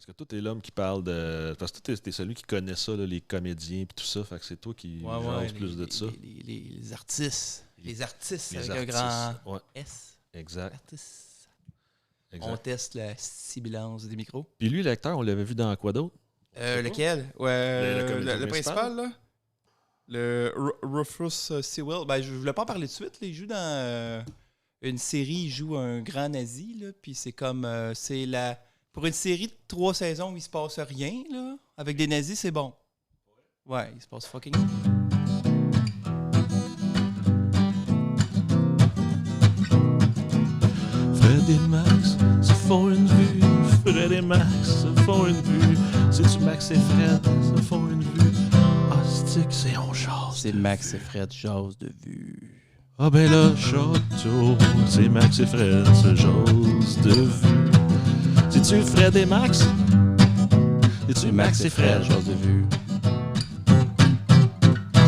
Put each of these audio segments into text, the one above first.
Parce que toi, t'es l'homme qui parle de... Parce que toi, t'es celui qui connaît ça, là, les comédiens et tout ça. Fait que c'est toi qui jase plus de ça. Les artistes. Les artistes Les avec artistes, un grand ouais. S. Exact. Artistes. Exact. On teste la sibilance des micros. Puis lui, l'acteur, on l'avait vu dans quoi d'autre? Lequel? Le principal, là? Le Rufus Sewell. Ben, je voulais pas en parler tout de suite. Là. Il joue dans une série, il joue un grand nazi. Là, puis c'est comme... c'est la... Pour une série de 3 saisons où il se passe rien, là, avec des nazis, c'est bon. Ouais, il se passe fucking... Fred et Max se font une vue. Fred et Max se font une vue. C'est-tu Max et Fred se font une vue? Ah, c'est on jase. C'est Max et Fred, jase de vue. Ah ben là, château, c'est Max et Fred se jase de vue. C'est-tu Fred et Max? C'est-tu Max et Fred? Jase de vue.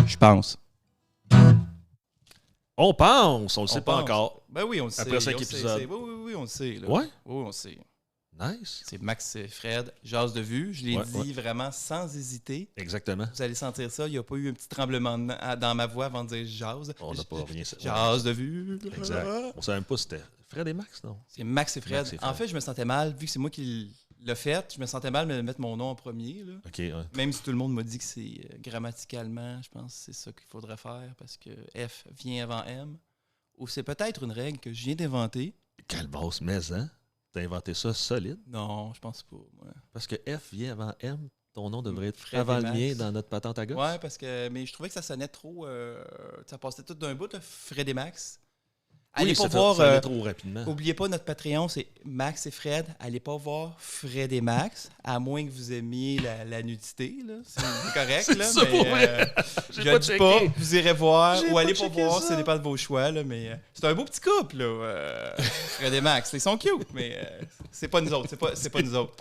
Je pense. On pense, on le sait pas pense. encore. Ben oui, on le sait. Après 5 on épisodes. Sait. Oui, on le sait. Là. Ouais? Oui, on le sait. Nice. C'est Max et Fred, jase de vue. Je l'ai dit vraiment sans hésiter. Exactement. Vous allez sentir ça. Il n'y a pas eu un petit tremblement dans ma voix avant de dire jase. On n'a pas rien. Jase de vue. Exact. On savait même pas si c'était Fred et Max, non? C'est Max et Fred. Max et Fred. En fait, je me sentais mal, vu que c'est moi qui l'ai fait, je me sentais mal de mettre mon nom en premier. Là. OK, ouais. Même si tout le monde m'a dit que c'est grammaticalement, je pense que c'est ça qu'il faudrait faire, parce que F vient avant M. Ou c'est peut-être une règle que je viens d'inventer. Quelle basse mais, hein? T'as inventé ça solide? Non, je pense pas. Ouais. Parce que F vient avant M, ton nom devrait être Fred avant et le Max. mien dans notre patente à gosse. Ouais, parce que. Mais je trouvais que ça sonnait trop. Ça passait tout d'un bout, là, Fred et Max. Allez pas voir. Ça allait trop rapidement. Oubliez pas notre Patreon, c'est Max et Fred. Allez pas voir Fred et Max, à moins que vous aimiez la nudité. Là. C'est correct. C'est là, ça mais, pour vrai. J'ai je pas dis checké. pas, vous irez voir J'ai ou pas allez pas checké voir, ça. ça dépend de vos choix. Là, mais c'est un beau petit couple, là, Fred et Max. Ils sont cute, mais c'est pas nous autres. C'est pas nous autres.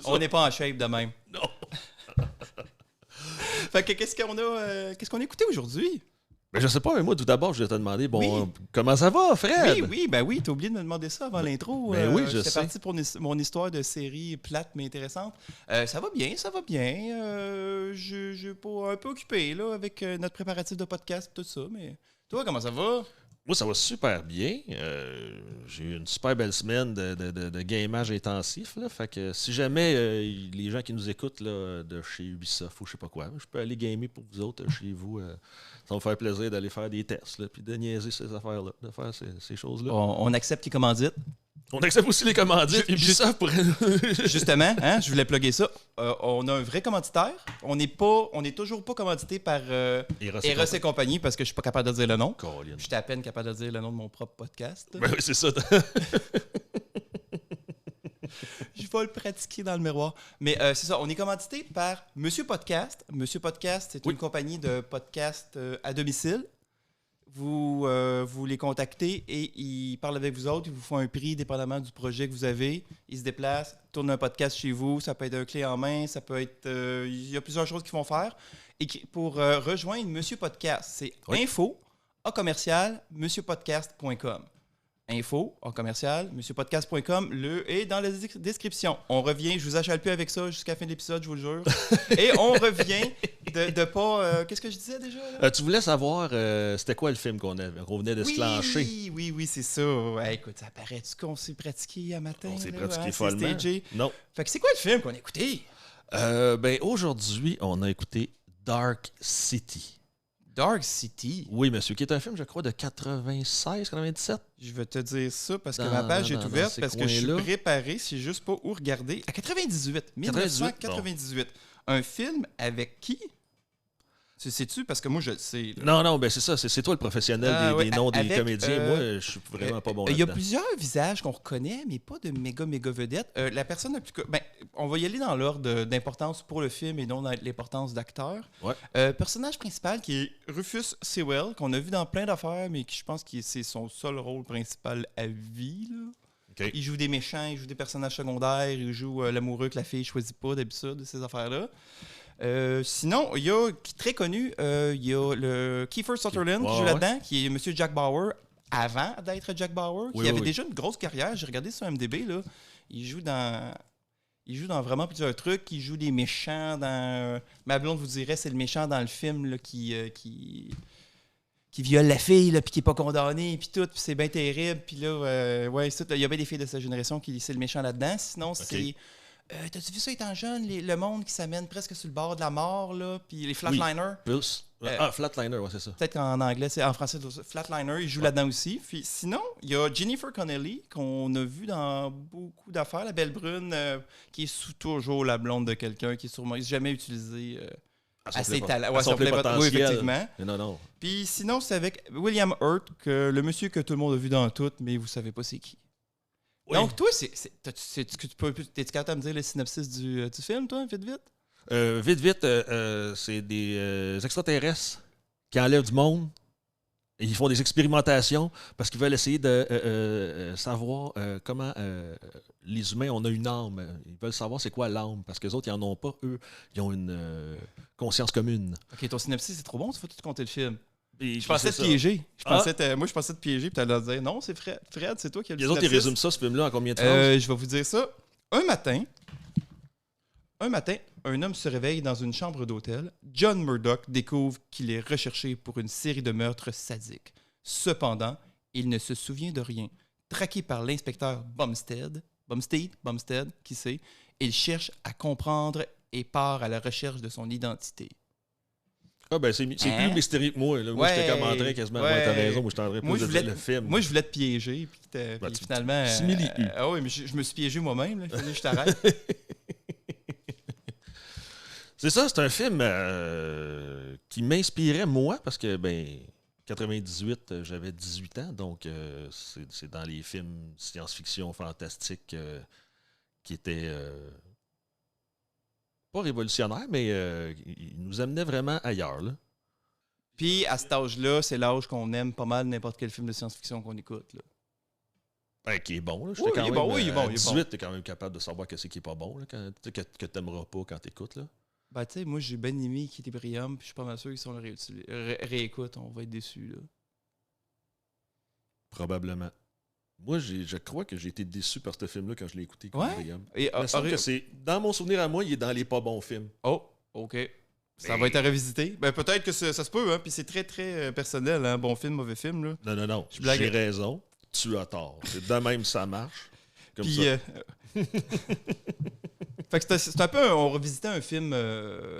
On n'est pas en shape de même. Non. Fait que qu'est-ce qu'on a écouté aujourd'hui? Mais je sais pas, mais moi, tout d'abord, je vais te demander, bon, Oui. comment ça va, Fred? Oui, t'as oublié de me demander ça avant l'intro. Ben oui, je sais. C'est parti pour mon histoire de série plate mais intéressante. Ça va bien. Je suis pas un peu occupé là, avec notre préparatif de podcast et tout ça, mais toi, comment ça va? Moi, ça va super bien. J'ai eu une super belle semaine de gamage intensif. Là, fait que si jamais les gens qui nous écoutent là, de chez Ubisoft ou je sais pas quoi, je peux aller gamer pour vous autres chez vous. Ça va me faire plaisir d'aller faire des tests, là, puis de niaiser ces affaires-là, de faire ces choses-là. On accepte les commandites. On accepte aussi les commandites. Ubisoft pourrait... Justement, hein, je voulais plugger ça. On a un vrai commanditaire. On n'est toujours pas commandité par Eros Eros et compagnie parce que je suis pas capable de dire le nom. Colin. Je suis à peine capable de dire le nom de mon propre podcast. Ben oui, c'est ça. Je vais le pratiquer dans le miroir. Mais c'est ça, on est commandité par Monsieur Podcast. Monsieur Podcast, c'est une compagnie de podcast à domicile. Vous les contactez et ils parlent avec vous autres. Ils vous font un prix dépendamment du projet que vous avez. Ils se déplacent, tournent un podcast chez vous. Ça peut être un clé en main, ça peut être... il y a plusieurs choses qu'ils vont faire. Et pour rejoindre Monsieur Podcast, c'est info@monsieurpodcast.com. info@monsieurpodcast.com. Le est dans la description. On revient, je vous achale plus avec ça jusqu'à la fin de l'épisode, je vous le jure. Et on revient de pas... qu'est-ce que je disais déjà? Là? Tu voulais savoir c'était quoi le film qu'on venait de se clencher? Oui, c'est ça. Ouais, écoute, ça paraît-tu qu'on s'est pratiqué à matin? On s'est là, pratiqué hein, follement. c'est stagé. Non. Fait que c'est quoi le film qu'on a écouté? Ben aujourd'hui, on a écouté Dark City. Dark City. Oui, monsieur, qui est un film, je crois, de 96-97. Je vais te dire ça parce que Dans- ma page est dans ouverte ces parce que je suis coins-là. préparé, c'est juste pas où regarder. À 98. 1998. Un film avec qui? Tu sais-tu? Parce que moi, je le sais. Là. Non, ben c'est ça, c'est toi le professionnel des noms des comédiens. Moi, je suis vraiment pas bon Il y a là-dedans. plusieurs visages qu'on reconnaît, mais pas de méga vedettes. La personne la plus... on va y aller dans l'ordre d'importance pour le film et non dans l'importance d'acteur. Ouais. Personnage principal qui est Rufus Sewell, qu'on a vu dans plein d'affaires, mais qui je pense que c'est son seul rôle principal à vie. Là. Okay. Il joue des méchants, il joue des personnages secondaires, il joue l'amoureux que la fille choisit pas d'habitude, de ces affaires-là. Sinon, il y a, qui est très connu, il y a le Kiefer Sutherland qui joue là-dedans, qui est M. Jack Bauer, avant d'être Jack Bauer, qui avait déjà une grosse carrière. J'ai regardé sur MDB, là. Il joue dans Il joue dans vraiment plusieurs trucs. Il joue des méchants dans... Ma blonde vous dirait, c'est le méchant dans le film là, qui viole la fille, là, puis qui n'est pas condamné, puis tout, puis c'est bien terrible. Puis là, ouais, il y a bien des filles de sa génération qui c'est le méchant là-dedans. Sinon, c'est... t'as-tu vu ça étant jeune, le monde qui s'amène presque sur le bord de la mort, là, puis les flatliners? Oui. Flatliner, ouais, c'est ça. Peut-être qu'en anglais, en français, Flatliner, il joue là-dedans aussi. Puis, sinon, il y a Jennifer Connelly, qu'on a vu dans beaucoup d'affaires, la belle brune, qui est toujours la blonde de quelqu'un, qui est sûrement jamais utilisée à ses talents. Ouais, son potentiel. Oui, effectivement. Non. Puis sinon, c'est avec William Hurt, le monsieur que tout le monde a vu dans tout, mais vous savez pas c'est qui. Oui. Donc, toi, t'es-tu capable de me dire le synopsis du film, toi, vite? Vite, c'est des extraterrestres qui enlèvent du monde. Et ils font des expérimentations parce qu'ils veulent essayer de savoir comment les humains, on a une âme. Ils veulent savoir c'est quoi l'âme parce que les autres, ils n'en ont pas. Eux, ils ont une conscience commune. OK, ton synopsis, c'est trop bon, tu faut tout compter le film. Et je pensais te piéger. Moi, je pensais te piéger, puis tu allais dire non, c'est Fred. Fred, c'est toi qui as le Les autres, ils résument ça, ce film-là, en combien de phrases? Je vais vous dire ça. Un matin, un homme se réveille dans une chambre d'hôtel. John Murdoch découvre qu'il est recherché pour une série de meurtres sadiques. Cependant, il ne se souvient de rien. Traqué par l'inspecteur Bumstead, qui sait, il cherche à comprendre et part à la recherche de son identité. Ah ben c'est plus mystérieux que moi. Là. Moi, je te commenterais quasiment. Ouais, t'as raison, moi je t'en plus de dire le film. Moi, je voulais te piéger. Puis finalement... ah oui, mais je me suis piégé moi-même. Là. Je t'arrête. C'est ça, c'est un film qui m'inspirait moi parce que, 98, j'avais 18 ans, donc c'est dans les films science-fiction fantastiques qui étaient pas révolutionnaires, mais ils nous amenaient vraiment ailleurs. Là. Puis, à cet âge-là, c'est l'âge qu'on aime pas mal n'importe quel film de science-fiction qu'on écoute. Là. Qui est bon. Là. Il est bon. À 18, t'es quand même capable de savoir que c'est qui est pas bon, là, que t'aimeras pas quand t'écoutes. Là. Tu sais, moi, j'ai bien aimé Equilibrium, puis je suis pas mal sûr qu'ils sont le réécoute, on va être déçus, là. Probablement. Moi, je crois que j'ai été déçu par ce film-là quand je l'ai écouté, Equilibrium. Ouais? Il me semble que c'est, dans mon souvenir à moi, il est dans les pas bons films. Oh, OK. Ça va être à revisiter. Peut-être que ça se peut, hein, puis c'est très, très personnel, hein, bon film, mauvais film, là. Non. J'ai raison, tu as tort. C'est de même, ça marche. Comme puis, ça. Fait que c'est un peu, on revisitait un film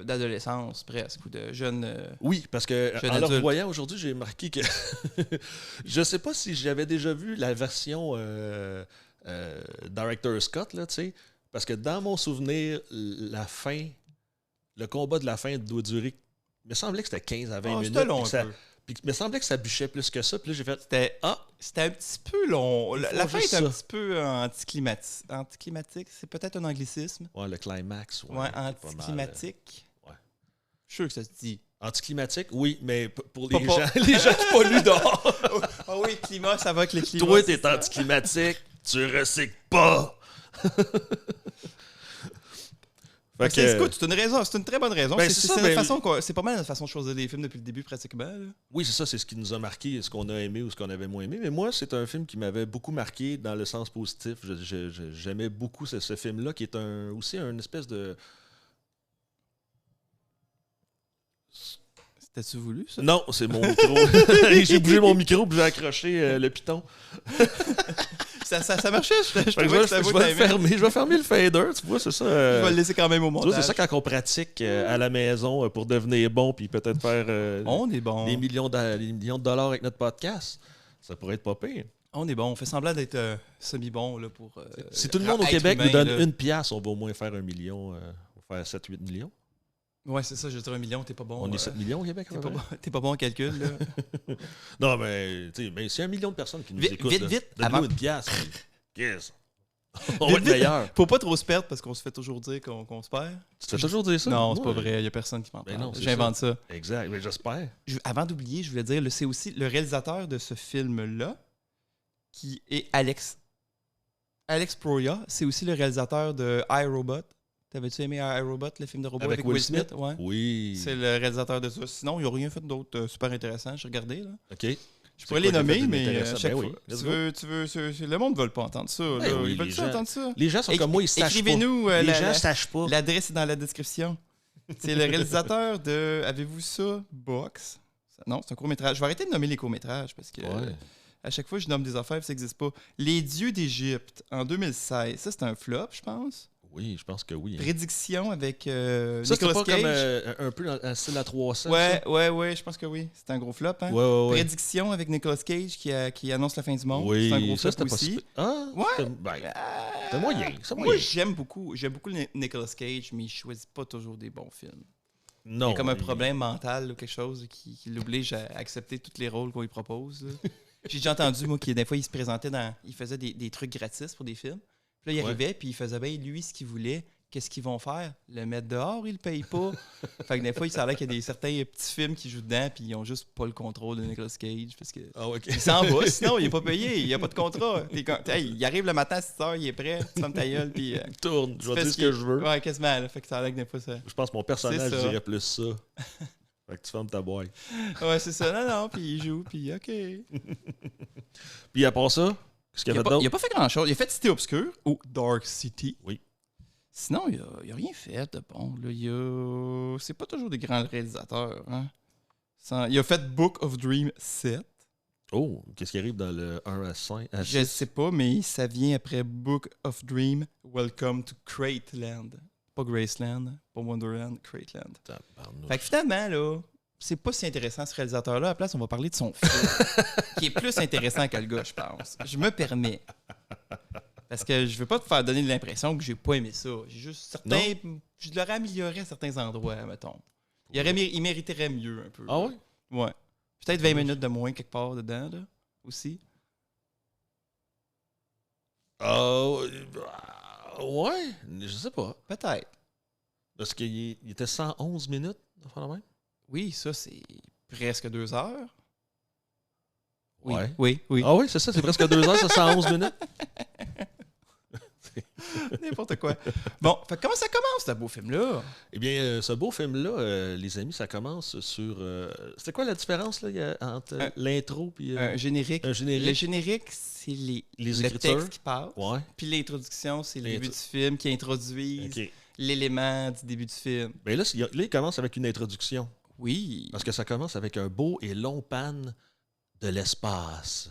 d'adolescence presque, ou de jeune. Oui, parce que en le revoyant aujourd'hui, j'ai remarqué que je sais pas si j'avais déjà vu la version Director Scott, là, tu sais, parce que dans mon souvenir, la fin, le combat de la fin doit durer. Il me semblait que c'était 15 à 20 minutes. C'était long un peu. Puis il me semblait que ça bûchait plus que ça. Puis là, j'ai fait... C'était un petit peu long. La fin est un petit peu anticlimatique. Anticlimatique, c'est peut-être un anglicisme. Ouais, le climax. Ouais, anticlimatique. Ouais. Je suis sûr que ça se dit. Anticlimatique, oui, mais pour les gens qui polluent dehors. Ah oui, climat, ça va avec les climats. Toi, t'es anticlimatique, tu recycles pas. Écoute, c'est une raison, c'est une très bonne raison. C'est pas mal notre façon de choisir des films depuis le début, pratiquement. Là. Oui, c'est ça, c'est ce qui nous a marqué, ce qu'on a aimé ou ce qu'on avait moins aimé. Mais moi, c'est un film qui m'avait beaucoup marqué dans le sens positif. J'aimais beaucoup ce film-là, qui est aussi un espèce de... T'as-tu voulu, ça? Non, c'est mon micro. J'ai bougé mon micro puis j'ai accroché le piton. Ça marchait, je vais fermer le fader, tu vois, c'est ça. Je vais le laisser quand même au montage. Tu vois, c'est ça quand on pratique à la maison pour devenir bon puis peut-être faire on est bon. des millions de dollars avec notre podcast. Ça pourrait être pas pire. On est bon, on fait semblant d'être semi-bon là, pour... si tout le monde au Québec nous donne une pièce, on va au moins faire 1 million, on va faire 7-8 millions. Ouais, c'est ça, je dirais 1 million, t'es pas bon. On est 7 millions au Québec, t'es pas bon en calcul, là. Non, mais c'est 1 million de personnes qui nous écoutent. Vite, donne-nous une pièce. Yes. On va être meilleur. Faut pas trop se perdre parce qu'on se fait toujours dire qu'on se perd. Tu te fais toujours dire ça? Non, c'est pas vrai, il y a personne qui m'en parle. J'invente ça. Exact, mais j'espère. Avant d'oublier, je voulais dire, c'est aussi le réalisateur de ce film-là, qui est Alex Proya. C'est aussi le réalisateur de iRobot. T'avais-tu aimé iRobot, le film de robot avec Will Smith? Ouais. Oui. C'est le réalisateur de ça. Sinon, il n'a rien fait d'autre super intéressant. J'ai regardé. Là. OK. Je pourrais les quoi qui a nommer, fait mais d'intéressant? à chaque Ben fois. oui, let's Le monde ne veut pas entendre ça. Ben là. oui, Ils veulent les ça gens- entendre ça. Les gens sont comme moi, ils sachent pas. Écrivez-nous. Les gens sachent pas. L'adresse est dans la description. C'est le réalisateur de Avez-vous ça? Box. Non, c'est un court-métrage. Je vais arrêter de nommer les courts-métrages parce que Ouais. à chaque fois, je nomme des affaires et ça n'existe pas. Les Dieux d'Égypte en 2016. Ça, c'est un flop, je pense. Oui, je pense que oui. Prédiction avec Ça, c'était Nicolas pas Cage. comme un peu dans un style à 300. Ouais, ça? ouais, je pense que oui. C'est un gros flop. Hein? Ouais. Prédiction avec Nicolas Cage qui annonce la fin du monde. Oui, C'est un gros ça, flop c'était pas aussi. si- Ah, Ouais. c'était moyen. C'est Moi, moyen. j'aime beaucoup Nicolas Cage, mais il choisit pas toujours des bons films. Non. Il y a comme un problème mental ou quelque chose qui l'oblige à accepter tous les rôles qu'on lui propose. là. J'ai déjà entendu, moi, que des fois, il se présentait il faisait des trucs gratis pour des films. Puis là, il arrivait, puis il faisait bien, lui, ce qu'il voulait. Qu'est-ce qu'ils vont faire? Le mettre dehors, ils le payent pas. Fait que des fois, il semblait qu'il y a certains petits films qui jouent dedans, puis ils ont juste pas le contrôle de Nicolas Cage. Parce que Ah, ok. il s'en va, sinon, il est pas payé, il n'y a pas de contrat. Il arrive le matin à 6 h, il est prêt, tu fermes ta gueule, puis. Tourne, je vais fais dire ce que je veux. Ouais, quasiment. Là. Fait que ça a l'air que des fois, ça. Je pense que mon personnage C'est ça. dirait plus ça. Fait que tu fermes ta boîte. Ouais, c'est ça. Non, puis il joue, puis OK. Puis à part ça, qu'est-ce qu'il y a fait Il d'autre? a pas fait grand-chose. Il a fait Cité Obscure ou Dark City. Oui. Sinon, il a rien fait de bon. Là. C'est pas toujours des grands réalisateurs. Hein? Il a fait Book of Dream 7. Oh, qu'est-ce qui arrive dans le 1 à 5? À Je 6? sais pas, mais ça vient après Book of Dream, Welcome to Crateland. Pas Graceland, pas Wonderland, Crateland. Tabarnouche. Fait que finalement, là, c'est pas si intéressant ce réalisateur-là. À la place, on va parler de son film, qui est plus intéressant que le gars, je pense. Je me permets. Parce que je veux pas te faire donner l'impression que j'ai pas aimé ça. J'ai juste certains. Je l'aurais amélioré à certains endroits, mettons. Il mériterait mieux un peu. Ah oui? Ouais. Peut-être 20 minutes de moins quelque part dedans, là, aussi. Ouais, je sais pas. Peut-être. Parce qu'il était 111 minutes, enfin la même. Oui, ça, c'est presque 2 heures. Ouais. Oui. Ah oui, c'est ça, c'est presque 2 heures, ça 111 minutes. N'importe quoi. Bon, fait que comment ça commence, ce beau film-là? Eh bien, ce beau film-là, les amis, ça commence sur... c'était quoi la différence là, entre l'intro et... Un générique. Un générique. Le générique, c'est Les le écritures. texte qui passe. Ouais. Puis l'introduction, c'est le début du film qui introduit OK. l'élément du début du film. Ben là, il commence avec une introduction. Oui. Parce que ça commence avec un beau et long panne de l'espace.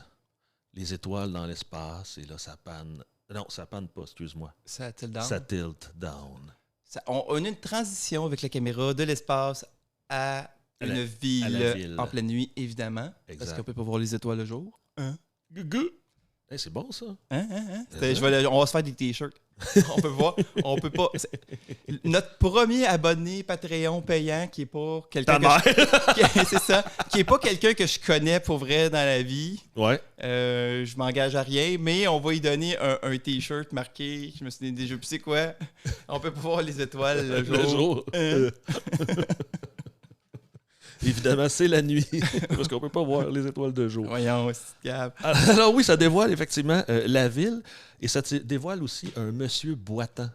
Les étoiles dans l'espace, et là, ça panne... Non, ça panne pas, excuse-moi. Ça tilt down. Ça tilt down. On a une transition avec la caméra de l'espace à une la ville, ville. en pleine nuit, évidemment. Exact. Parce qu'on peut pas voir les étoiles le jour. Hein? Hey, c'est bon, ça. On va se faire des t-shirts. On peut voir. On peut pas. Notre premier abonné Patreon payant qui est pas quelqu'un. Ta mère. C'est ça. Qui est pas quelqu'un que je connais pour vrai dans la vie. Ouais. Je m'engage à rien, mais on va lui donner un t-shirt marqué. Je me souviens déjà plus c'est quoi. On peut pas voir les étoiles le jour. Le jour. Évidemment, c'est la nuit. Parce qu'on peut pas voir les étoiles de jour. Voyons, c'est Gab. Alors oui, ça dévoile effectivement la ville. Et ça dévoile aussi un monsieur boitant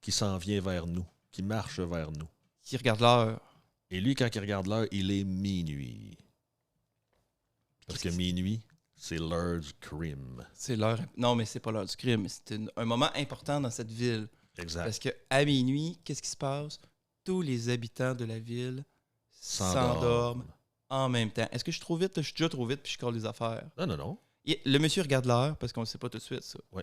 qui s'en vient vers nous, qui marche vers nous. Qui regarde l'heure. Et lui, quand il regarde l'heure, il est minuit. Parce que minuit, c'est l'heure du crime. C'est l'heure. Non, mais c'est pas l'heure du crime. C'est un moment important dans cette ville. Exact. Parce qu'à minuit, qu'est-ce qui se passe? Tous les habitants de la ville s'endorment en même temps. Est-ce que je suis trop vite? Je suis déjà trop vite puis je colle les affaires. Non. Le monsieur regarde l'heure parce qu'on ne sait pas tout de suite ça. Oui.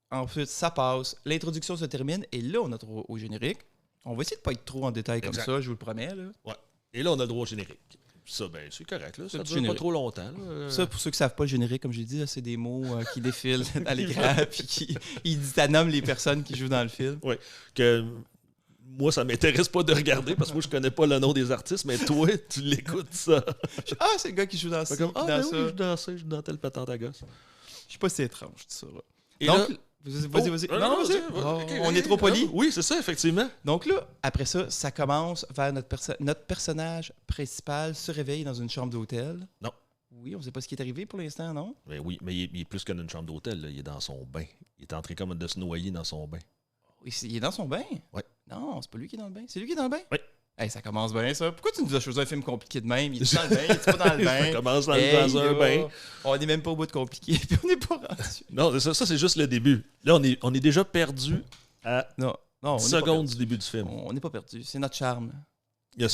Ensuite, ça passe. L'introduction se termine et là, on a droit au générique. On va essayer de ne pas être trop en détail comme ça, je vous le promets. Là. Ouais. Et là, on a le droit au générique. Ça, ben, c'est correct. Là. Ça Le dure générique. pas trop longtemps. Là. Ça, pour ceux qui ne savent pas le générique, comme j'ai dit, là, c'est des mots qui défilent dans l'écran puis ça nomme les personnes qui jouent dans le film. Oui. Que moi, ça m'intéresse pas de regarder parce que moi, je connais pas le nom des artistes, mais toi, tu l'écoutes ça. Ah, c'est le gars qui joue dans ça. Fait comme, dans ben ça. oui, je joue dans ça, je joue dans tel patente à gosse. Je sais pas si c'est étrange, tout ça. Là. Et Donc, là- vas-y. Oh, Non, vas-y. On est trop poli. Oui, c'est ça, effectivement. Donc là, après ça, ça commence vers notre personnage principal se réveille dans une chambre d'hôtel. Non. Oui, on ne sait pas ce qui est arrivé pour l'instant, non? Mais oui, mais il est plus que dans une chambre d'hôtel. Là. Il est dans son bain. Il est en train comme de se noyer dans son bain. Oui, il est dans son bain? Oui. Non, c'est pas lui qui est dans le bain. C'est lui qui est dans le bain? Oui. Hey, ça commence bien, ça. Pourquoi tu nous as choisi un film compliqué de même? Il est dans le bain, il est pas dans le bain. Ça commence dans, Hey, dans un là, bain. On est même pas au bout de compliqué, puis on n'est pas rendu. Non, ça c'est juste le début. Là, on est déjà perdu à Non, on 10 n'est pas secondes perdu. du début du film. On n'est pas perdu. C'est notre charme.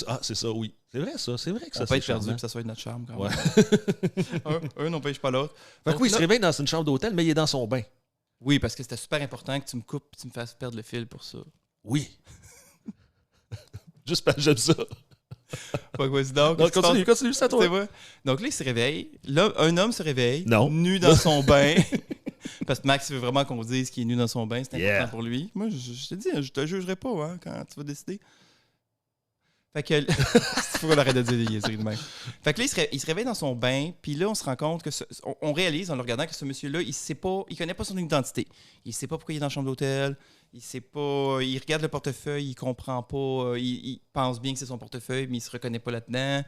Ah, c'est ça, oui. C'est vrai, ça. C'est vrai que ça, On peut c'est être perdu, charmant. puis ça soit notre charme, quand Ouais. même. un n'empêche pas l'autre. Fait que Donc oui, il se là- réveille dans une chambre d'hôtel, mais il est dans son bain. Oui, parce que c'était super important que tu me coupes et tu me fasses perdre le fil pour ça. Oui. Juste parce que j'aime ça. Fait que vas-y donc. Non, qu'est-ce qui se continue, c'est à passe? toi. C'est vrai. Donc là, il se réveille. Là, un homme se réveille. Non. Nu dans son bain. Parce que Max veut vraiment qu'on dise qu'il est nu dans son bain. C'est important Yeah. pour lui. Moi, je te dis, je te jugerai pas hein, quand tu vas décider. Fait que. Il faut qu'on arrête de dire des niaiseries de même. Fait que là, il se réveille dans son bain. Puis là, on se rend compte que. On réalise en le regardant que ce monsieur-là, il connaît pas son identité. Il sait pas pourquoi il est dans la chambre d'hôtel. Il sait pas. Il regarde le portefeuille, il comprend pas. Il pense bien que c'est son portefeuille, mais il se reconnaît pas là-dedans.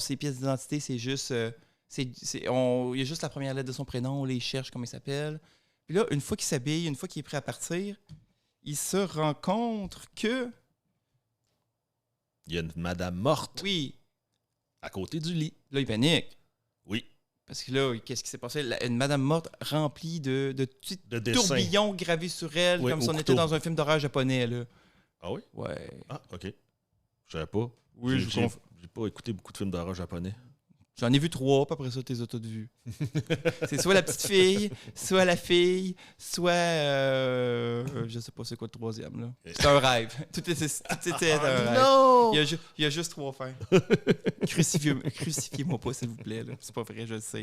Ses pièces d'identité, c'est juste. Il y a juste la première lettre de son prénom, on les cherche comme il s'appelle. Puis là, une fois qu'il s'habille, une fois qu'il est prêt à partir, il se rend compte que. Il y a une madame morte Oui, à côté du lit. là, il panique. Oui. Parce que là, qu'est-ce qui s'est passé? Une madame morte remplie de petits De dessin. tourbillons gravés sur elle, Oui, comme si au on couteau. était dans un film d'horreur japonais. Là. Ah oui? Ouais. Ah, OK. Je savais pas. Oui, J'ai pas écouté beaucoup de films d'horreur japonais. J'en ai vu 3, puis après ça, t'es toutes vues. C'est soit la petite fille, soit la fille, soit. Je sais pas c'est quoi le troisième. Là. C'est un rêve. Tout était un rêve. Non! Il y a juste 3 fins. Crucifiez-moi pas, s'il vous plaît. Là. C'est pas vrai, je le sais.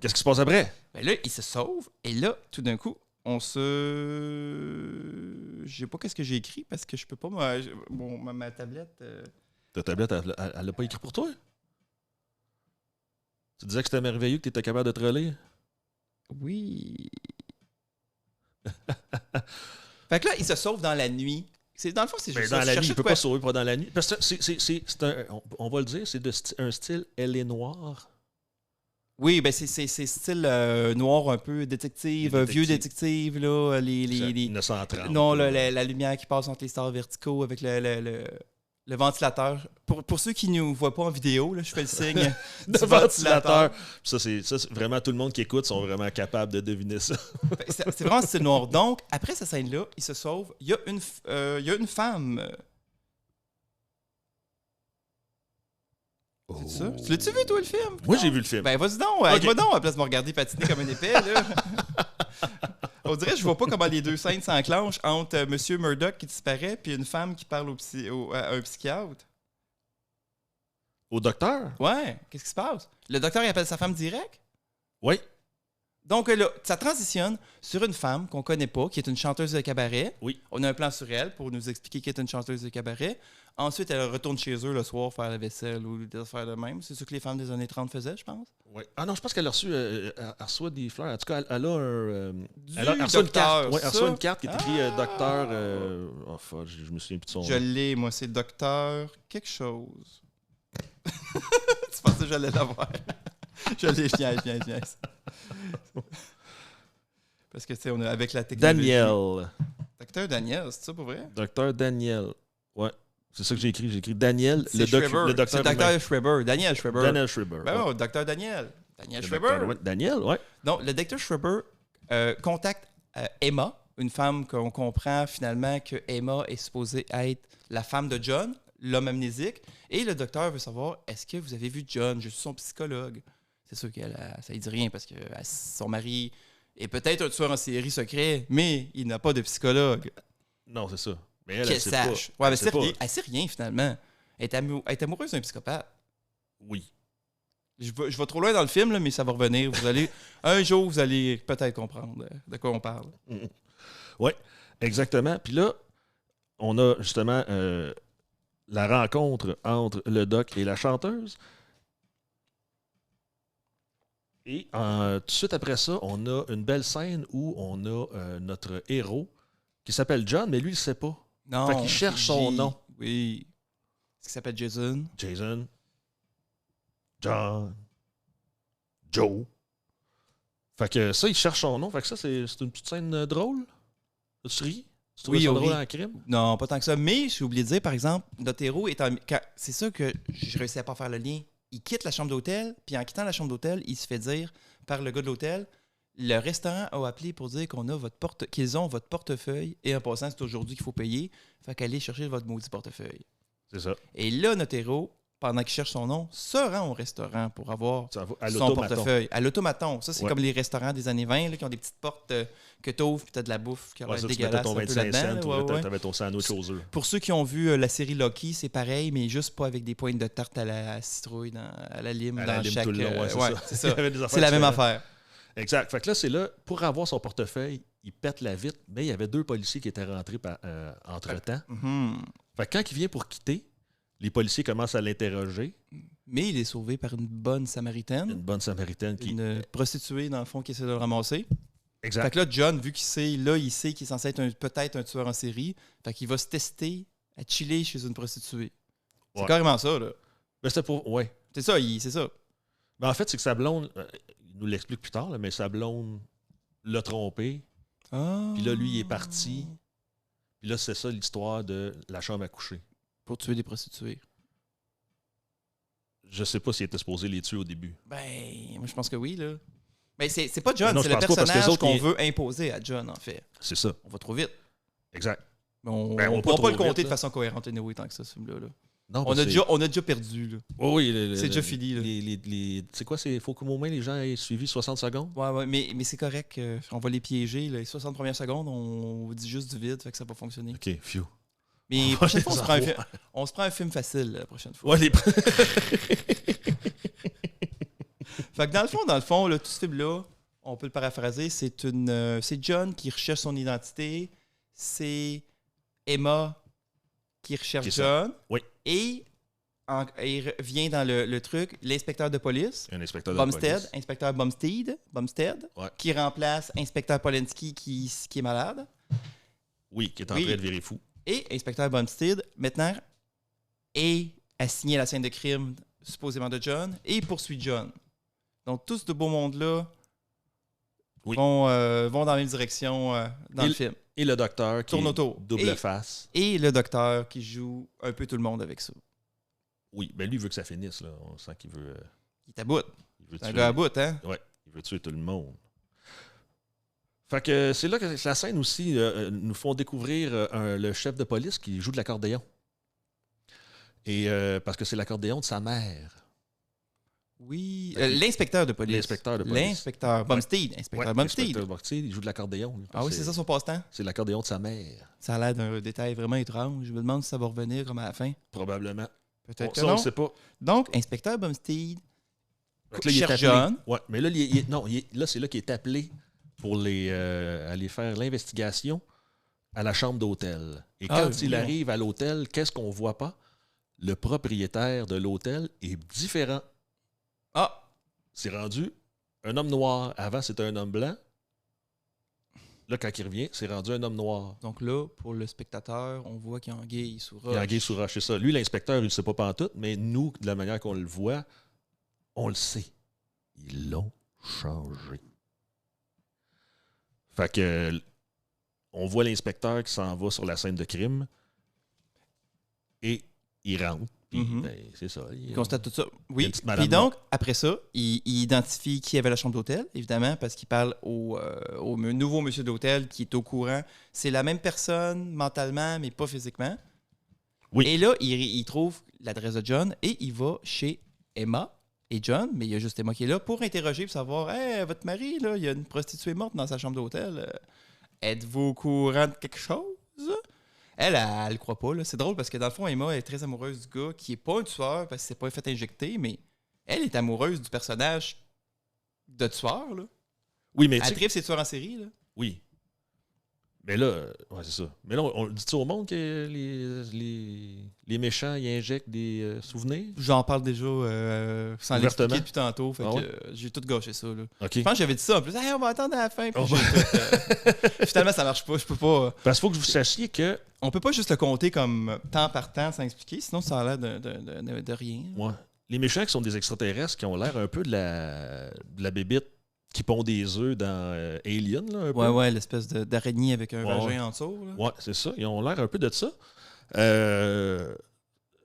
Qu'est-ce qui se passe après? Ben là, il se sauve, et là, tout d'un coup, on se. Je sais pas qu'est-ce que j'ai écrit parce que je peux pas. Ma tablette. Ta tablette, elle l'a pas écrit pour toi? Tu disais que c'était merveilleux que tu étais capable de te relire? Oui. Fait que là, il se sauve dans la nuit. Dans le fond, c'est Mais juste dans ça. la Je nuit, il cherchais peut de quoi- pas sauver pas dans la nuit. Parce que c'est on va le dire, c'est un style Elle est noire. Oui, ben c'est style noir un peu, détective, Les vieux détectives. détective, là. C'est Les- 1930. Non, la lumière qui passe entre les stars verticaux avec le ventilateur. Pour ceux qui ne nous voient pas en vidéo, là, je fais le signe de du ventilateur. Ça, c'est vraiment tout le monde qui écoute sont vraiment capables de deviner ça. C'est vraiment style noir. Donc, après cette scène-là, il se sauve. Il y a une femme. C'est ça? Tu l'as-tu vu, toi, le film? Moi, j'ai vu le film. Ben, vas-y donc. Aide-moi donc, à la place de me regarder patiner comme un épée, là. On dirait que je vois pas comment les deux scènes s'enclenchent entre Monsieur Murdoch qui disparaît puis une femme qui parle à un psychiatre. Au docteur? Ouais, qu'est-ce qui se passe? Le docteur, il appelle sa femme direct? Oui. Donc là, ça transitionne sur une femme qu'on connaît pas, qui est une chanteuse de cabaret. Oui. On a un plan sur elle pour nous expliquer qu'elle est une chanteuse de cabaret. Ensuite, elle retourne chez eux le soir faire la vaisselle ou des affaires de même. C'est ce que les femmes des années 30 faisaient, je pense. Ouais. Ah non, je pense qu'elle a reçu elle reçoit des fleurs. En tout cas, elle a un. Du Elle reçoit une docteur, carte. Ouais, elle reçoit ça? une carte qui est écrit Ah! docteur. Oh fuck, je me souviens plus de son Je nom. l'ai, moi, c'est docteur quelque chose. Tu pensais que j'allais l'avoir? Je l'ai, je viens. Parce que, tu sais, on a avec la technologie. Daniel. Docteur Daniel, c'est ça pour vrai? Docteur Daniel. Ouais. C'est ça que j'ai écrit. J'ai écrit Daniel, C'est le Schreiber. docteur. C'est docteur Schreiber. Daniel Schreiber. Daniel Schreiber. Ben ouais. ouais, docteur Daniel. Daniel Le Schreiber. docteur, ouais. Daniel, ouais. Donc, le docteur Schreiber contacte Emma, une femme qu'on comprend finalement que Emma est supposée être la femme de John, l'homme amnésique. Et le docteur veut savoir, est-ce que vous avez vu John? Je suis son psychologue. C'est sûr que ça ne dit rien parce que son mari est peut-être un tueur en série secret, mais il n'a pas de psychologue. Non, c'est ça. Mais elle, Qu'elle elle sait sache. pas. Ouais, mais Elle sait pas. elle sait rien finalement. Elle est amoureuse d'un psychopathe. Oui. Je vais trop loin dans le film, là, mais ça va revenir. Un jour, vous allez peut-être comprendre de quoi on parle. Oui, exactement. Puis là, on a justement la rencontre entre le doc et la chanteuse. Et tout de suite après ça, on a une belle scène où on a notre héros qui s'appelle John, mais lui, il ne sait pas. Non. Fait qu'il cherche son nom. Oui. Ce qui s'appelle Jason. Jason, John, Joe. Fait que ça, il cherche son nom. Fait que ça, c'est une petite scène drôle. Tu ris? Tu trouves ça oui. drôle en crime? Non, pas tant que ça. Mais j'ai oublié de dire, par exemple, notre héros est c'est ça que je réussis pas à faire le lien. Il quitte la chambre d'hôtel, puis en quittant la chambre d'hôtel, il se fait dire par le gars de l'hôtel, le restaurant a appelé pour dire qu'ils ont votre portefeuille, et en passant, c'est aujourd'hui qu'il faut payer. Fait qu'allez chercher votre maudit portefeuille. C'est ça. Et là, notre héros, pendant qu'il cherche son nom, se rend au restaurant pour avoir À son l'automaton. portefeuille. À l'automaton. Ça, c'est Ouais. comme les restaurants des années 20 là, qui ont des petites portes que tu ouvres puis tu as de la bouffe qui a Ouais, l'air ça, tu mettais dégueulasse ton un peu 25 là-dedans. cents, là. Ouais, ouais. t'avais ton sandwich aux œufs. Pour ceux qui ont vu la série Lucky, c'est pareil, mais juste pas avec des pointes de tarte à la citrouille, à la lime, À dans la lime chaque... tout le long, ouais, c'est ça. c'est Il y ça. avait des affaires C'est la même différentes. affaire. Exact. Fait que là, c'est là, pour avoir son portefeuille, il pète la vitre, mais il y avait 2 policiers qui étaient rentrés entre-temps. Mhm. Fait que quand il vient pour quitter, les policiers commencent à l'interroger. Mais il est sauvé par une bonne Samaritaine, Une bonne Samaritaine qui... une prostituée, dans le fond, qui essaie de le ramasser. Fait Exact. que là, John, vu qu'il sait, il sait qu'il est censé être peut-être un tueur en série, fait qu'il va se tester à chiller chez une prostituée. C'est Ouais. carrément ça, là. Mais c'était pour... Ouais. C'est ça, c'est ça. Mais en fait, c'est que sa blonde... il nous l'explique plus tard, là, mais sa blonde l'a trompé. Ah. Puis là, lui, il est parti. Puis là, c'est ça l'histoire de la chambre à coucher. Pour tuer des prostituées. Je sais pas s'il était supposé les tuer au début. Ben, moi, je pense que oui, là. Mais c'est pas John, Non, c'est je le pense pas, parce que les personnage autres, qu'on ils- veut imposer à John, en fait. C'est ça. On va trop vite. Exact. Mais on Ben, on ne va pas pourra pas le trop compter vite, de là. façon cohérente, anyway, tant que ça, ce film-là. Là. Non, On parce que a déjà perdu, là. oui, C'est déjà fini, là. C'est quoi? Il faut qu'au moins les gens aient suivi 60 secondes? Ouais, mais c'est correct. On va les piéger. Les 60 premières secondes, on dit juste du vide, fait que ça va fonctionner. OK, phew. Mais On la prochaine va fois, les on se prend un film facile la prochaine fois. Ouais, les... Fait que dans le fond, là, tout ce film-là, on peut le paraphraser, c'est John qui recherche son identité, c'est Emma qui recherche C'est ça. John, Oui. et il vient dans le truc, l'inspecteur de police, Un inspecteur de Bumstead, police. inspecteur Bumstead, Ouais. qui remplace inspecteur Polensky qui est malade, Oui, qui est en Oui. train de virer fou. et inspecteur Bumstead, maintenant, est assigné à la scène de crime, supposément de John, et poursuit John. Donc, tout ce beau monde-là Oui. vont dans la même direction dans le film. Et le docteur qui Tourne est autour. double Et- face. Et le docteur qui joue un peu tout le monde avec ça. Oui, ben lui, il veut que ça finisse. Là. On sent qu'il veut, Il est à bout. il veut C'est un tuer. gars à bout, hein? Ouais, il veut tuer tout le monde. Fait que c'est là que la scène aussi nous font découvrir le chef de police qui joue de l'accordéon. Et parce que c'est l'accordéon de sa mère. Oui. L'inspecteur de police. L'inspecteur de police. L'inspecteur Bumstead. Inspecteur Ouais, Bumstead. l'inspecteur Bumstead, il joue de l'accordéon. lui. Ah oui, c'est ça son passe-temps? C'est l'accordéon de sa mère, Ça a l'air d'un détail vraiment étrange. Je me demande si ça va revenir comme à la fin. probablement. Peut-être que Ça, on non. ne sait pas. Donc, inspecteur Bumstead Fait que là, il est cherche appelé. John. Ouais, mais là, là, c'est là qu'il est appelé pour aller faire l'investigation à la chambre d'hôtel. Et Ah, quand il oui. arrive à l'hôtel, qu'est-ce qu'on voit pas? Le propriétaire de l'hôtel est différent. Ah! C'est rendu un homme noir. Avant, c'était un homme blanc. Là, quand il revient, c'est rendu un homme noir. Donc là, pour le spectateur, on voit qu'il y a anguille sous roche. Il y a anguille sous roche, c'est ça. Lui, l'inspecteur, il ne sait pas pantoute, mais nous, de la manière qu'on le voit, on le sait. Ils l'ont changé. Fait que on voit l'inspecteur qui s'en va sur la scène de crime et il rentre. Puis, Mhm. ben, c'est ça. Il constate tout ça. Il y a Oui. une petite madame Puis donc, après ça, il identifie qui avait la chambre d'hôtel, évidemment, parce qu'il parle au nouveau monsieur d'hôtel qui est au courant. C'est la même personne mentalement, mais pas physiquement. Oui. Et là, il trouve l'adresse de John et il va chez Emma et John, mais il y a juste Emma qui est là pour interroger, pour savoir, hey, votre mari, là, il y a une prostituée morte dans sa chambre d'hôtel. Êtes-vous au courant de quelque chose? Elle croit pas. Là. C'est drôle parce que dans le fond, Emma est très amoureuse du gars qui est pas un tueur parce qu'il s'est pas fait injecter, mais elle est amoureuse du personnage de tueur. Là. Oui, mais tu Elle sais- tripe ses tueurs en série. Là. oui. Mais là, ouais, c'est ça. Mais là, on dit-tu au monde que les méchants, ils injectent des souvenirs? J'en parle déjà sans Ouvertement. l'expliquer depuis tantôt. Fait Ah que, ouais? j'ai tout gâché ça. Là. OK. Je pense que j'avais dit ça en plus. Hey, on va attendre à la fin. Puis Oh, j'ai tout, finalement, ça marche pas. Je peux pas. Parce qu'il faut que vous sachiez que... On peut pas juste le compter comme temps par temps sans expliquer, sinon ça a l'air de rien. Ouais. Les méchants qui sont des extraterrestres, qui ont l'air un peu de la bébite qui pond des œufs dans Alien, là, un peu. Ouais, l'espèce d'araignée avec un Ouais. vagin en dessous. Là. Ouais, c'est ça. Ils ont l'air un peu de ça.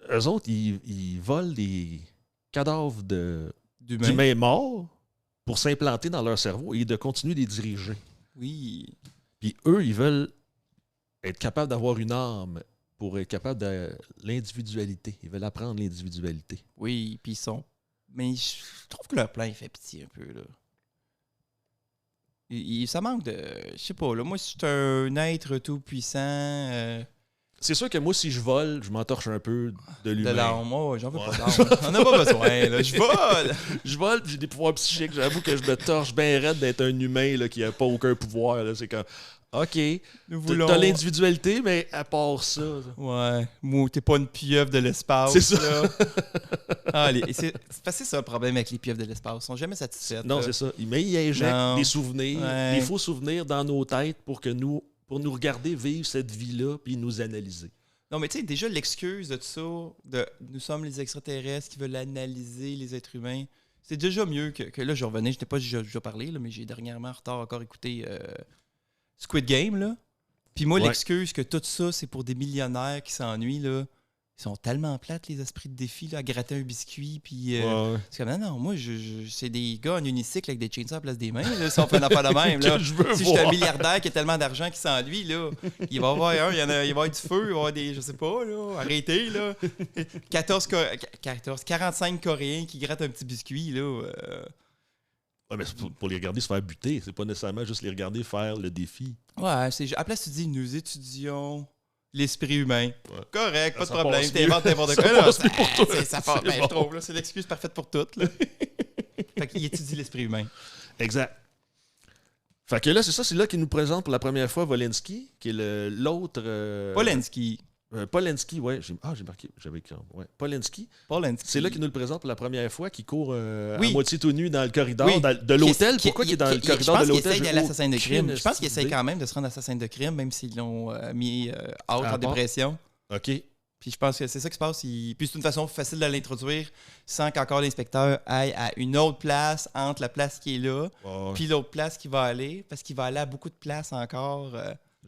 Eux autres, ils volent des cadavres d'humains morts pour s'implanter dans leur cerveau et de continuer de les diriger. Oui. Puis eux, ils veulent être capables d'avoir une âme pour être capables de l'individualité. Ils veulent apprendre l'individualité. Oui, puis ils sont... Mais je trouve que leur plan, il fait pitié un peu, là. Ça manque de... Je sais pas, là. Moi, si je suis un être tout-puissant... C'est sûr que moi, si je vole, je m'entorche un peu de l'humain. De l'âme, moi, j'en veux pas d'âme. On n'a pas besoin, là. Je vole! Je vole, puis j'ai des pouvoirs psychiques. J'avoue que je me torche bien raide d'être un humain là, qui n'a pas aucun pouvoir. Là. C'est comme, OK, t'as l'individualité, mais à part ça... Ouais. Moi, t'es pas une pieuvre de l'espace. C'est ça. Là. C'est ça le problème avec les pieuvres de l'espace. Ils sont jamais satisfaits. Non, là. c'est ça. Mais ils injectent des souvenirs, des faux souvenirs dans nos têtes pour nous regarder vivre cette vie-là puis nous analyser. Non, mais tu sais, déjà, l'excuse de tout ça, nous sommes les extraterrestres qui veulent analyser les êtres humains, c'est déjà mieux que là, je revenais, je n'étais pas déjà parlé, là, mais j'ai dernièrement en retard encore écouté Squid Game, là. Puis moi, l'excuse que tout ça, c'est pour des millionnaires qui s'ennuient, là. Ils sont tellement plates, les esprits de défi, là, à gratter un biscuit, puis... C'est comme, non, moi, c'est des gars en unicycle avec des chainsaws à la place des mains, là, si on fait un affaire de même, là. Si je suis un milliardaire qui a tellement d'argent qu'il s'ennuie, là, il va y avoir il va y avoir du feu, il va y avoir des, je sais pas, là, arrêtez, là. 45 Coréens qui grattent un petit biscuit, là. Ouais, mais c'est pour les regarder se faire buter, c'est pas nécessairement juste les regarder faire le défi. Ouais, à la place, tu dis, nous étudions... l'esprit humain. Ouais. Correct, pas de problème. T'inventes n'importe quoi. Je trouve, là, c'est l'excuse parfaite pour tout. Là. Fait qu'il étudie l'esprit humain. Exact. Fait que là, c'est là qu'il nous présente pour la première fois Volensky, qui est l'autre... Polensky. Polensky, ouais. J'ai marqué. J'avais écrit. Ouais. Polensky. C'est là qu'il nous le présente pour la première fois, qui court à moitié tout nu dans le corridor de l'hôtel. Pourquoi il est dans le corridor de l'hôtel? Je pense qu'il essaye d'aller assassin de crime. Je pense qu'il essaye quand même de se rendre assassin de crime, même s'ils l'ont mis out en dépression. OK. Puis je pense que c'est ça qui se passe. Puis c'est une façon facile de l'introduire sans qu'encore l'inspecteur aille à une autre place entre la place qui est là puis l'autre place qu'il va aller, parce qu'il va aller à beaucoup de places encore.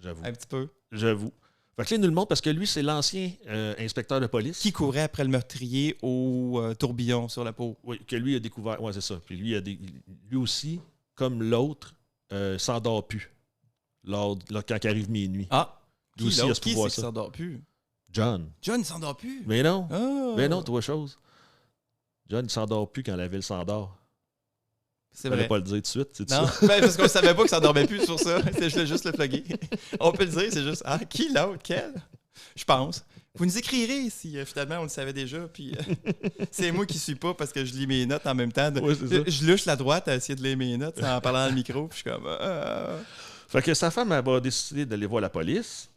J'avoue. Un petit peu. J'avoue. Fait que là, il nous le montre parce que lui, c'est l'ancien inspecteur de police. Qui courait après le meurtrier au tourbillon sur la peau. Oui, que lui a découvert. Oui, c'est ça. Puis lui aussi, comme l'autre, s'endort plus. Quand arrive minuit. Ah! Lui aussi, il a ce pouvoir-là. Qui s'endort plus? John. John, il s'endort plus? Mais non. Ah. Mais non, trois choses. John, il s'endort plus quand la ville s'endort. C'est vrai. Pas le dire tout de suite, c'est non, ça? Parce qu'on savait pas qu'il s'endormait plus sur ça. C'est juste le plugger. On peut le dire, c'est juste, qui l'autre, quel? Je pense. Vous nous écrirez si finalement on le savait déjà. Puis c'est moi qui suis pas parce que je lis mes notes en même temps. Je louche la droite à essayer de lire mes notes en parlant dans le micro. Puis je suis comme. Fait que sa femme, elle va décider d'aller voir la police.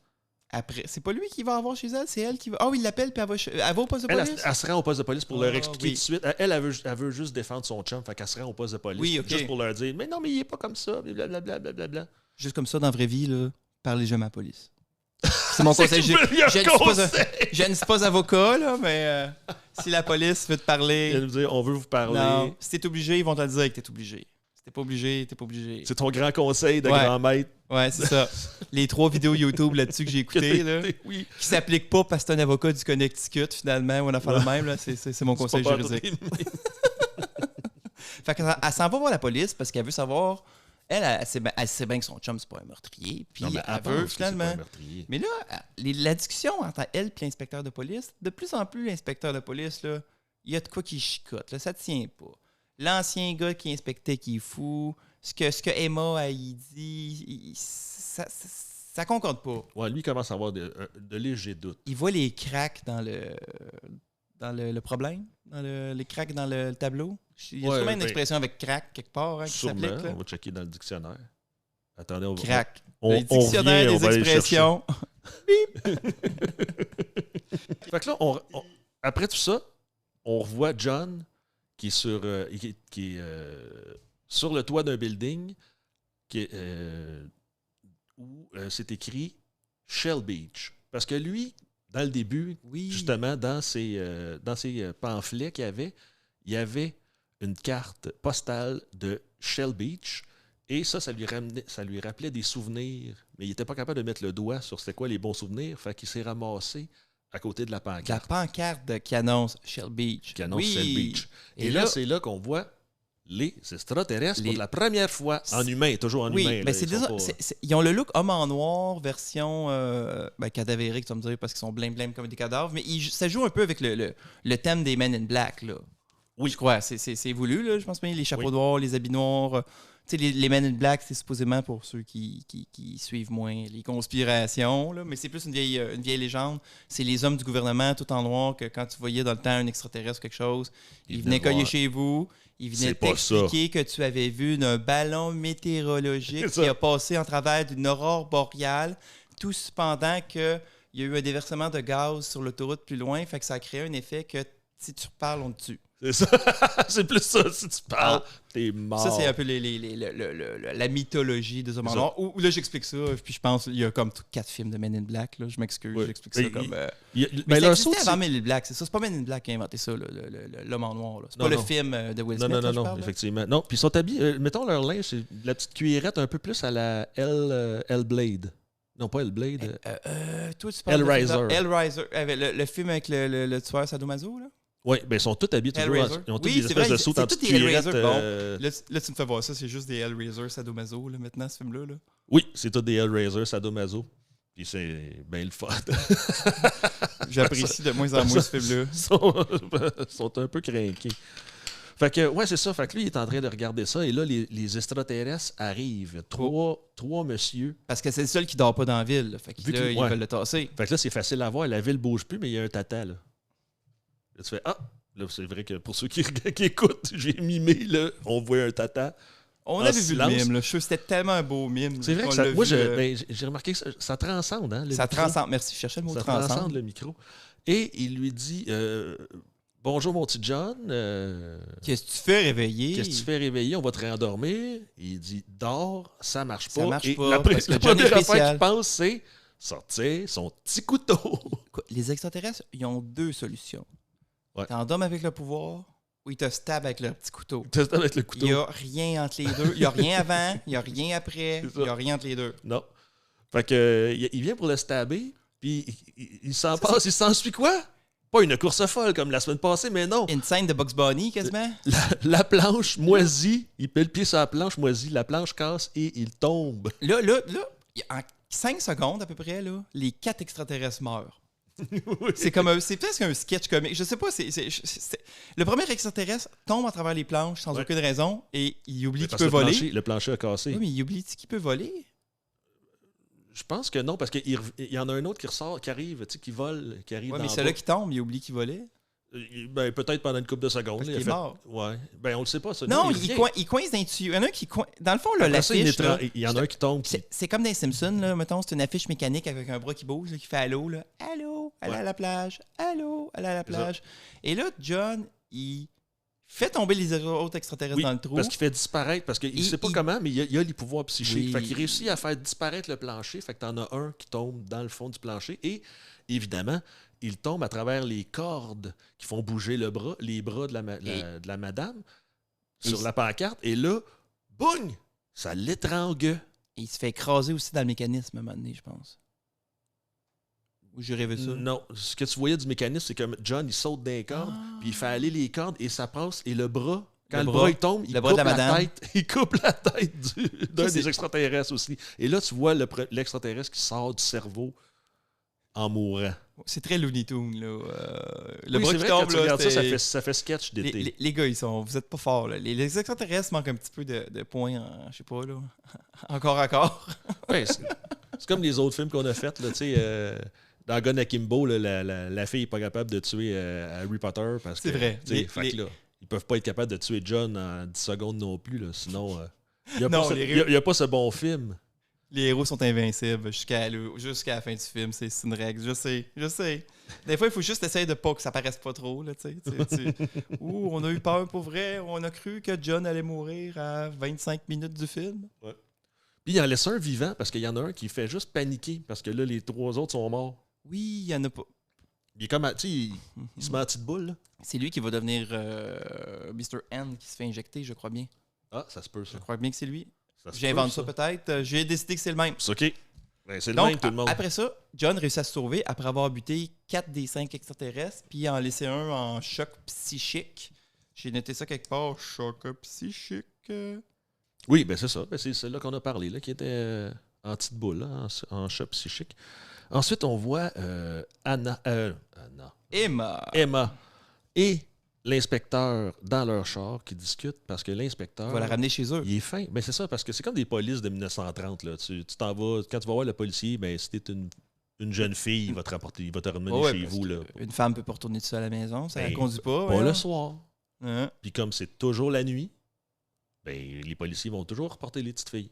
Après, c'est pas lui qui va avoir chez elle, c'est elle qui va. Ah oui, il l'appelle, puis elle va au poste de police. Elle se rend au poste de police pour leur expliquer tout de suite. Elle veut juste défendre son chum, fait qu'elle se rend au poste de police. Oui, okay. Juste pour leur dire, mais non, mais il est pas comme ça, blablabla. Juste comme ça, dans la vraie vie, là, parlez jamais à la police. C'est mon conseil. Je ne suis pas avocat, là, mais si la police veut te parler. Elle veut dire, on veut vous parler. Non, si t'es obligé, ils vont te le dire que t'es obligé. Si t'es pas obligé, t'es pas obligé. C'est ton grand conseil de grand maître. Ouais, c'est ça. Les 3 vidéos YouTube là-dessus que j'ai écoutées, là, qui s'appliquent pas parce que t'es un avocat du Connecticut, finalement, ou on a fait le même, là, c'est mon conseil juridique. Fait qu'elle s'en va voir la police parce qu'elle veut savoir. Elle sait bien que son chum, c'est pas un meurtrier. Puis elle veut, finalement. Mais là, la discussion entre elle et l'inspecteur de police, de plus en plus, l'inspecteur de police, là, il y a de quoi qui chicote. Là, ça tient pas. L'ancien gars qui inspectait qui est fou, ce que Emma a dit, ça concorde pas. Ouais, lui commence à avoir de légers doutes. Il voit les cracks dans le problème, les cracks dans le tableau. Il y a sûrement une expression avec crack quelque part qui s'applique. Là. On va checker dans le dictionnaire. Attendez, on va... Crack. Le dictionnaire des expressions. Fait que là, après tout ça, on revoit John qui est sur le toit d'un building où c'est écrit Shell Beach. Parce que lui, dans le début, justement, dans ses pamphlets qu'il y avait une carte postale de Shell Beach. Et ça lui rappelait des souvenirs. Mais il n'était pas capable de mettre le doigt sur c'était quoi les bons souvenirs. Fait qu'il s'est ramassé à côté de la pancarte. La pancarte qui annonce Shell Beach. Qui annonce Shell Beach. Et là, c'est là qu'on voit les extraterrestres pour la première fois. En humain, toujours en humain. Ben ils ont le look homme en noir, version cadavérique, tu vas me dire, parce qu'ils sont blême comme des cadavres. Mais ça joue un peu avec le thème des Men in Black, là. Oui. Je crois. C'est voulu, là, je pense bien. Les chapeaux noirs, les habits noirs. Tu sais, les Men in Black, c'est supposément pour ceux qui suivent moins les conspirations, là, mais c'est plus une vieille légende. C'est les hommes du gouvernement tout en noir que quand tu voyais dans le temps un extraterrestre ou quelque chose, ils venaient cogner chez vous, ils venaient t'expliquer que tu avais vu un ballon météorologique qui a passé en travers d'une aurore boréale, tout cependant qu'il y a eu un déversement de gaz sur l'autoroute plus loin, fait que ça a créé un effet que si tu reparles, on te tue. C'est ça. C'est plus ça. Si tu parles, t'es mort. Ça, c'est un peu la mythologie des hommes en noir. Où là, j'explique ça. Puis je pense qu'il y a comme 4 films de Men in Black. Là. Je m'excuse. Oui. J'explique ça comme... mais ça existait avant Men in Black. C'est ça. C'est pas Men in Black qui a inventé ça, l'homme en noir. Là. C'est pas le film de Will Smith. Non, effectivement. Non, puis ils sont habillés... mettons leur linge, c'est la petite cuillerette un peu plus à la Hellblade. Non, pas Hellblade. Toi, tu parles Hellraiser. Hellraiser. Le film avec le tueur Sadomaso, là? Oui, ben ils sont tous habillés toujours. Ils ont tous des espèces de sauts en petite cuillerette. Là, tu me fais voir ça, c'est juste des Hellraiser Sadomaso, là, maintenant, ce film-là. Là. Oui, c'est tout des Hellraiser Sadomaso. Puis c'est bien le fun. J'apprécie de moins en moins ce film-là. Ils sont un peu craqués. Fait que, ouais, c'est ça. Fait que lui, il est en train de regarder ça. Et là, les extraterrestres arrivent. Trois messieurs. Parce que c'est le seul qui dort pas dans la ville. Là. Fait que là, ils veulent le tasser. Fait que là, c'est facile à voir. La ville bouge plus, mais il y a un tata, là. Là, tu fais là, c'est vrai que pour ceux qui écoutent, j'ai mimé, là, on voit un tata. On avait vu le mime, là. Je suis sûr que c'était tellement un beau mime. C'est vrai que ça, moi, j'ai remarqué que ça transcende, hein. Ça transcende, merci, je cherchais le mot transcende. Ça transcende le micro. Et il lui dit bonjour, mon petit John. Qu'est-ce que tu fais réveiller? Qu'est-ce que tu fais réveiller? On va te réendormir. Il dit dors, ça marche pas. Ça marche pas. La première affaire qu'il pense, c'est sortir son petit couteau. Les extraterrestres, ils ont 2 solutions. Ouais. T'endormes avec le pouvoir ou ils te stabent avec leur petit couteau. Ils te stabent avec le couteau. Il n'y a rien entre les deux. Il n'y a rien avant, il n'y a rien après, il n'y a rien entre les deux. Non. Fait que il vient pour le stabber, puis il s'en passe. Il s'ensuit quoi? Pas une course folle comme la semaine passée, mais non. Une scène de Bugs Bunny, quasiment. La planche moisie. Il met le pied sur la planche moisie. La planche casse et il tombe. Là, en 5 secondes à peu près, là, les 4 extraterrestres meurent. Oui. C'est presque un sketch comique. Je sais pas, le premier extraterrestre tombe à travers les planches sans aucune raison et il oublie qu'il peut voler. Le plancher a cassé. Oui, mais il oublie qu'il peut voler. Je pense que non, parce qu'il y en a un autre qui ressort, qui arrive, qui vole, qui arrive. Oui, mais celui-là qui tombe, il oublie qu'il volait. Ben, peut-être pendant une couple de secondes. Parce qu'il est mort. Ouais. Ben, on le sait pas, ça. Non, il coince dans les tuyaux. Il y en a un qui coince. Dans le fond, là, l'affiche. Il y en a un qui tombe. C'est comme dans les Simpsons, là. Mettons, c'est une affiche mécanique avec un bras qui bouge, là, qui fait allô, là. Allô, allez à la plage. Allô, allez à la plage. Et là, John, il fait tomber les autres extraterrestres dans le trou. Parce qu'il fait disparaître, parce qu'il ne sait pas comment, mais il a les pouvoirs psychiques. Fait qu'il réussit à faire disparaître le plancher. Fait que t'en as un qui tombe dans le fond du plancher. Et évidemment, il tombe à travers les cordes qui font bouger les bras de la madame sur la pancarte. Et là, boum! Ça l'étrangle. Et il se fait écraser aussi dans le mécanisme à un moment donné, je pense. Ou j'ai rêvé ça? Non. Ce que tu voyais du mécanisme, c'est que John, il saute des cordes, puis il fait aller les cordes et ça passe. Et le bras, quand le bras il tombe, il coupe la tête. Il coupe la tête d'un des extraterrestres aussi. Et là, tu vois l'extraterrestre qui sort du cerveau en mourant. C'est très Looney Tunes, là. Le bras qui tombe, là, ça fait sketch d'été. Les gars, vous êtes pas forts, là. Les extraterrestres manquent un petit peu de points, je sais pas, là. Encore. Ouais, c'est comme les autres films qu'on a faits, là, tu sais. Dans Gun Akimbo, là, la fille n'est pas capable de tuer Harry Potter parce que. C'est vrai. Là, ils peuvent pas être capables de tuer John en 10 secondes non plus, là. Sinon, il n'y a pas ce bon film. Les héros sont invincibles jusqu'à la fin du film. C'est une règle. Je sais. Des fois, il faut juste essayer de pas que ça paraisse pas trop. Là, on a eu peur pour vrai. On a cru que John allait mourir à 25 minutes du film. Ouais. Puis il en laisse un vivant parce qu'il y en a un qui fait juste paniquer parce que là, les 3 autres sont morts. Oui, il y en a pas. Il est comme, tu sais, il se met en petite boule, là. C'est lui qui va devenir Mr. N qui se fait injecter, je crois bien. Ah, ça se peut, ça. Je crois bien que c'est lui. Ça se J'invente peut, ça peut-être. J'ai décidé que c'est le même. C'est OK. Ben, c'est le Donc, même, tout le monde. après ça, John réussit à se sauver après avoir buté 4 des 5 extraterrestres, puis en laissé un en choc psychique. J'ai noté ça quelque part. Choc psychique. Oui, ben c'est ça. Ben, c'est celle-là qu'on a parlé, là, qui était en petite boule, là, en choc psychique. Ensuite, on voit Anna, Emma et l'inspecteur dans leur char qui discutent parce que l'inspecteur... On va la ramener chez eux. Il est fin. Ben c'est ça, parce que c'est comme des polices de 1930. Là. Tu t'en vas, quand tu vas voir le policier, ben, si t'es une jeune fille, il va te rapporter, il va te ramener Ouais, chez vous. Là. Une femme peut pas retourner tout seul à la maison, ça Ben, ne conduit pas. Pas ouais. le soir. Hein? Puis comme c'est toujours la nuit, ben, les policiers vont toujours reporter les petites filles.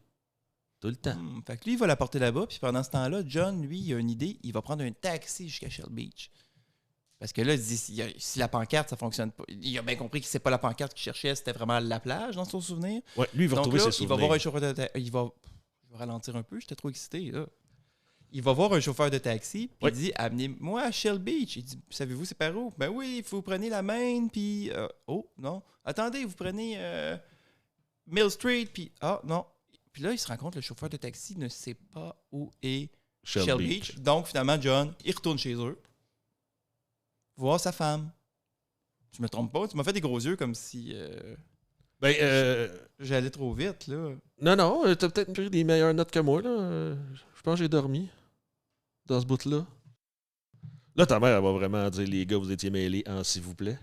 Tout le temps. Fait que lui, il va la porter là-bas, puis pendant ce temps-là, John, lui, il a une idée, il va prendre un taxi jusqu'à Shell Beach. Parce que là, il dit, si la pancarte, ça fonctionne pas. Il a bien compris que c'est pas la pancarte qu'il cherchait, c'était vraiment la plage, dans son souvenir. Ouais, lui, il va Donc retrouver là, ses il va souvenirs. voir un chauffeur de taxi. Je vais ralentir un peu, j'étais trop excité, là. Il va voir un chauffeur de taxi, puis il dit, amenez-moi à Shell Beach. Il dit, savez-vous, c'est par où? Ben oui, il faut vous prenez la main, puis... oh, non. Attendez, vous prenez Mill Street, puis... Ah, non. Puis là, il se rend compte, le chauffeur de taxi ne sait pas où est Shell Beach. Donc, finalement, John, il retourne chez eux, voir sa femme. Je me trompe pas, tu m'as fait des gros yeux comme si j'allais trop vite, là. Non, t'as peut-être pris des meilleures notes que moi, là. Je pense que j'ai dormi dans ce bout-là. Là, ta mère, elle va vraiment dire, les gars, vous étiez mêlés en s'il vous plaît.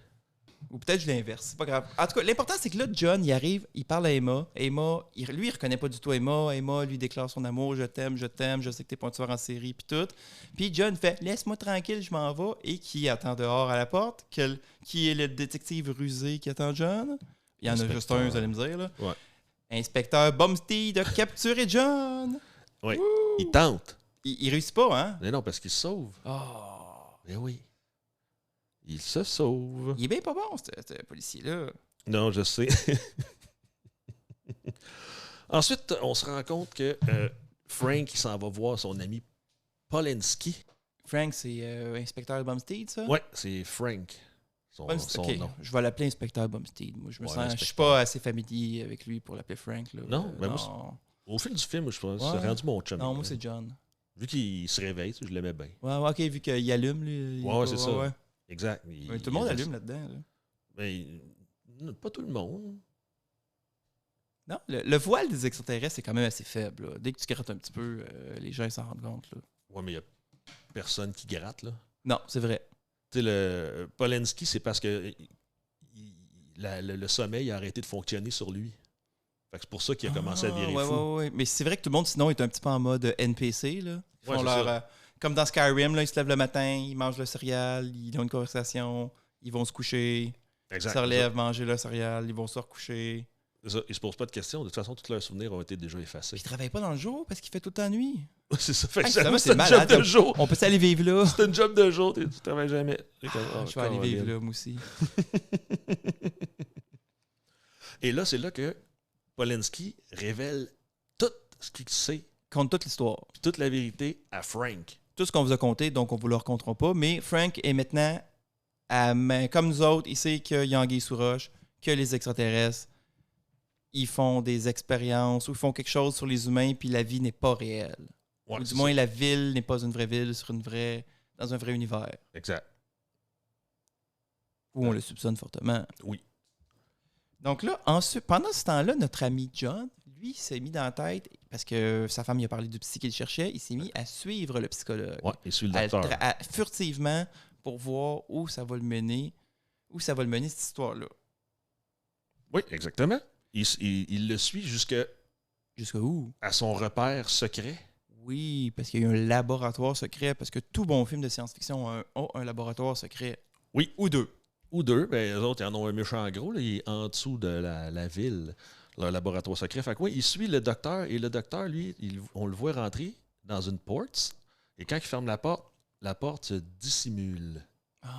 Ou peut-être je l'inverse, c'est pas grave. En tout cas, l'important, c'est que là, John, il arrive, il parle à Emma. Emma, lui, il reconnaît pas du tout Emma. Emma lui déclare son amour, je t'aime, je sais que t'es pas un tueur en série, puis tout. Puis John fait, laisse-moi tranquille, je m'en vais. Et qui attend dehors à la porte? Qui est le détective rusé qui attend John? Il y en a juste un, vous allez me dire, là. Ouais. Inspecteur Bumstead a capturé John! Oui. Wouh! Il tente. Il réussit pas, hein? Mais non, parce qu'il se sauve. Oh! Mais oui. Il se sauve. Il est bien pas bon, ce policier-là. Non, je sais. Ensuite, on se rend compte que Frank il s'en va voir son ami Polanski. Frank, c'est inspecteur Bumstead, ça? Ouais, c'est Frank. Son Ok, nom. je vais l'appeler inspecteur Bumstead. Moi, je Ouais, suis pas assez familier avec lui pour l'appeler Frank. Là. Non, ben moi, au fil du film, je pense, Ouais. c'est rendu mon chum. Non, moi, c'est John. Vu qu'il se réveille, je l'aimais bien. Ouais, ok, vu qu'il allume, lui. Ouais, c'est ça. Exact. Ouais, tout le monde allume là-dedans. Là. Mais pas tout le monde. Non, le voile des extraterrestres, c'est quand même assez faible. Là. Dès que tu grattes un petit peu, les gens s'en rendent compte. Là. Ouais, mais il n'y a personne qui gratte, là. Non, c'est vrai. Tu sais, le Polanski, c'est parce que le sommeil a arrêté de fonctionner sur lui. Fait que c'est pour ça qu'il a commencé à virer fou. Ouais. Mais c'est vrai que tout le monde, sinon, est un petit peu en mode NPC. Là. Ils font comme dans Skyrim, là, ils se lèvent le matin, ils mangent le céréal, ils ont une conversation, ils vont se coucher, Exact, ils se relèvent, manger le céréal, ils vont se recoucher. C'est ça. Ils se posent pas de questions. De toute façon, tous leurs souvenirs ont été déjà effacés. Puis ils travaillent pas dans le jour parce qu'il fait tout le temps nuit. C'est ça. Fait que c'est c'est un malade. job de jour. On peut aller vivre là. C'est un job de jour. Tu travailles jamais. Je vais aller vivre là, moi aussi. Et là, c'est là que Polanski révèle tout ce qu'il sait. Compte toute l'histoire. Puis toute la vérité à Frank. Tout ce qu'on vous a conté, donc on ne vous le racontera pas. Mais Frank est maintenant, comme nous autres, il sait qu'il y a anguille sous roche, que les extraterrestres, ils font des expériences ou ils font quelque chose sur les humains, puis la vie n'est pas réelle. Ouais, ou du moins, la ville n'est pas une vraie ville dans un vrai univers. Exact. Où on le soupçonne fortement. Oui. Donc là, ensuite, pendant ce temps-là, notre ami John, lui, s'est mis dans la tête, parce que sa femme lui a parlé du psy qu'il cherchait, il s'est mis à suivre le psychologue. Ouais, il suit le docteur. Furtivement, pour voir où ça va le mener, cette histoire-là. Oui, exactement. Il le suit jusqu'à où? À son repère secret. Oui, parce qu'il y a un laboratoire secret, parce que tout bon film de science-fiction a un laboratoire secret. Oui. Ou deux. Ben, les autres, ils en ont un méchant gros. Là, il est en dessous de la ville, leur laboratoire secret. Fait que oui, il suit le docteur, et le docteur, lui, on le voit rentrer dans une porte, et quand il ferme la porte se dissimule.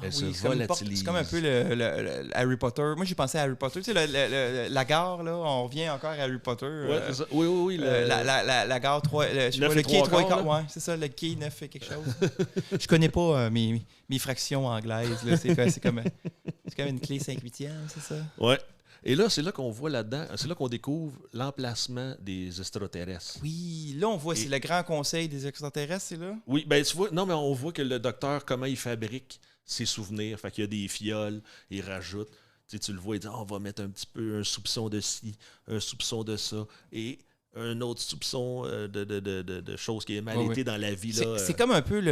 Elle se c'est volatilise. c'est comme un peu le Harry Potter. Moi, j'ai pensé à Harry Potter. Tu sais, la gare, là, on revient encore à Harry Potter. Ouais, c'est ça. Oui. La gare 3, je sais pas, le quai 3 quarts. Ouais, c'est ça, le quai 9 quelque chose. Je connais pas mes fractions anglaises. Là. C'est comme une clé 5/8, c'est ça? Ouais. Et là, c'est là qu'on voit là-dedans, c'est là qu'on découvre l'emplacement des extraterrestres. Oui, là, on voit, c'est le grand conseil des extraterrestres, c'est là? Oui, ben tu vois, non, mais on voit que le docteur, comment il fabrique ses souvenirs. Fait qu'il y a des fioles, il rajoute. Tu le vois, il dit on va mettre un petit peu un soupçon de ci, un soupçon de ça, et un autre soupçon de choses qui est mal été dans la vie. C'est comme un peu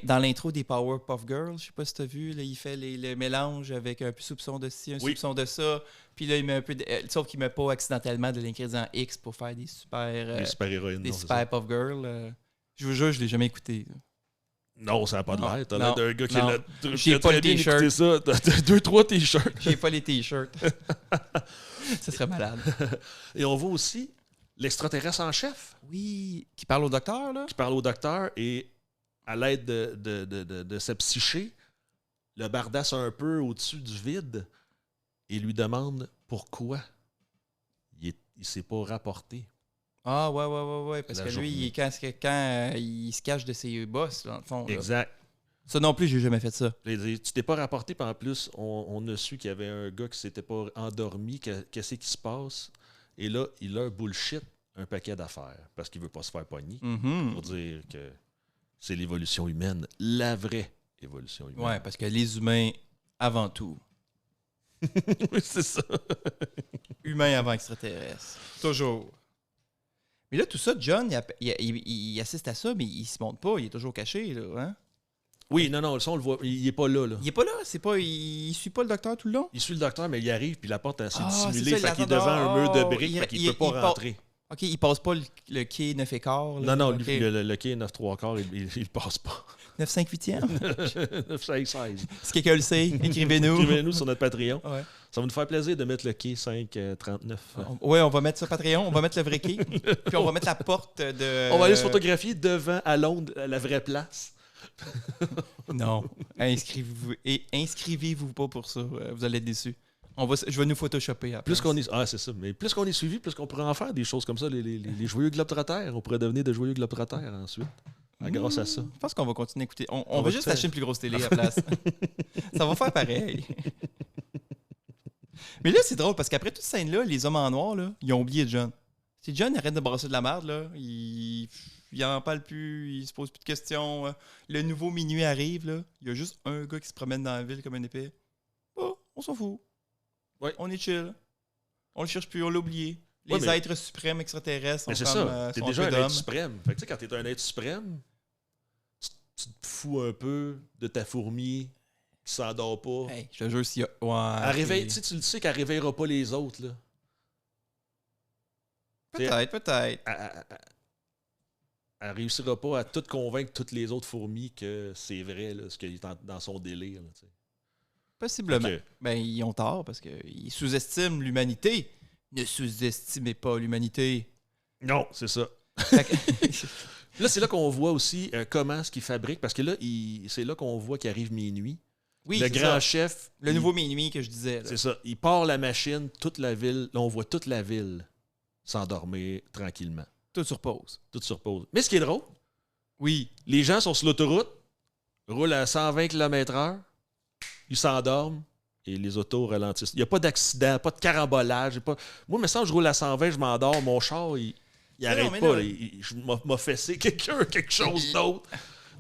dans l'intro des Powerpuff Girls, je sais pas si tu as vu, là, il fait le mélange avec un peu soupçon de ci, un soupçon de ça, puis là, il met un peu sauf qu'il met pas accidentellement de l'ingrédient X pour faire des super-héroïnes. Des super-puff girls. Je vous jure, je l'ai jamais écté. Non, ça n'a pas de l'air. T'as l'air d'un gars qui a j'ai pas le t-shirt. Ça. T'as 2-3 t-shirts. J'ai pas les t-shirts. Ça serait malade. Et on voit aussi l'extraterrestre en chef. Oui, qui parle au docteur, là. Qui parle au docteur et à l'aide de sa psyché, le bardasse un peu au-dessus du vide et lui demande pourquoi il s'est pas rapporté. Ah, ouais. Parce que lui, quand il se cache de ses boss, là, dans le fond. Là. Exact. Ça non plus, j'ai jamais fait ça. Tu t'es pas rapporté, puis en plus, on a su qu'il y avait un gars qui s'était pas endormi. Qu'est-ce qui se passe? Et là, il a bullshit un paquet d'affaires parce qu'il veut pas se faire pogner. Pour dire que c'est l'évolution humaine, la vraie évolution humaine. Ouais, parce que les humains, avant tout. Oui, c'est ça. Humains avant extraterrestres. Toujours. Mais là, tout ça, John, il assiste à ça, mais il se montre pas. Il est toujours caché, là. Hein? Oui, non, ça, on le voit. Il est pas là. Il est pas là? Il suit pas le docteur tout le long? Il suit le docteur, mais il arrive, puis la porte est assez dissimulée. C'est ça, Fait qu'il est devant un mur de briques, fait qu'il peut pas rentrer. OK, il passe pas le quai 9 1/4. Non, okay. le quai 9 3/4, il passe pas. 9 5/8? 9 5 16. Si quelqu'un le sait, écrivez-nous. Écrivez-nous sur notre Patreon. Ouais. Ça va nous faire plaisir de mettre le quai 5 39. Oui, on va mettre sur Patreon, on va mettre le vrai quai, puis on va mettre la porte de... On va aller se photographier devant, à Londres, à la vraie place. Non, inscrivez-vous pas pour ça, vous allez être déçus. Je vais nous photoshopper après. C'est ça. Mais plus qu'on est suivi, plus qu'on pourrait en faire des choses comme ça. Les joyeux globetrotters, on pourrait devenir de joyeux globetrotters ensuite. Grâce à ça. Je pense qu'on va continuer à écouter. On va juste acheter une plus grosse télé à la place. Ça va faire pareil. Mais là, c'est drôle parce qu'après toute cette scène-là, les hommes en noir, là, ils ont oublié John. Si John arrête de brasser de la merde, là, il en parle plus, il se pose plus de questions. Le nouveau minuit arrive, là. Il y a juste un gars qui se promène dans la ville comme un épée. Oh, on s'en fout. Ouais. On est chill. On le cherche plus, on l'a oublié. Les êtres suprêmes extraterrestres sont c'est comme ça. T'es déjà un être suprême. Fait que tu sais, quand t'es un être suprême, tu te fous un peu de ta fourmi qui s'endort pas. Hey, je te jure, s'il y a... Ouais, elle réveille, tu le sais qu'elle réveillera pas les autres, là. Peut-être. Elle réussira pas à tout convaincre toutes les autres fourmis que c'est vrai, là, ce qu'il est dans son délire. Là, possiblement. Ben, ils ont tort parce qu'ils sous-estiment l'humanité. Ne sous-estimez pas l'humanité. Non, c'est ça. Là, c'est là qu'on voit aussi comment ce qu'il fabrique, parce que là, c'est là qu'on voit qu'il arrive minuit. Oui, le grand chef. Le nouveau minuit que je disais. C'est ça. Il part la machine, toute la ville. Là, on voit toute la ville s'endormir tranquillement. Tout sur pause. Mais ce qui est drôle, oui, les gens sont sur l'autoroute, roulent à 120 km/h, ils s'endorment et les autos ralentissent. Il n'y a pas d'accident, pas de carambolage. Moi, il me semble que je roule à 120, je m'endors, mon char, il n'arrête pas. Je m'a fessé quelque chose d'autre.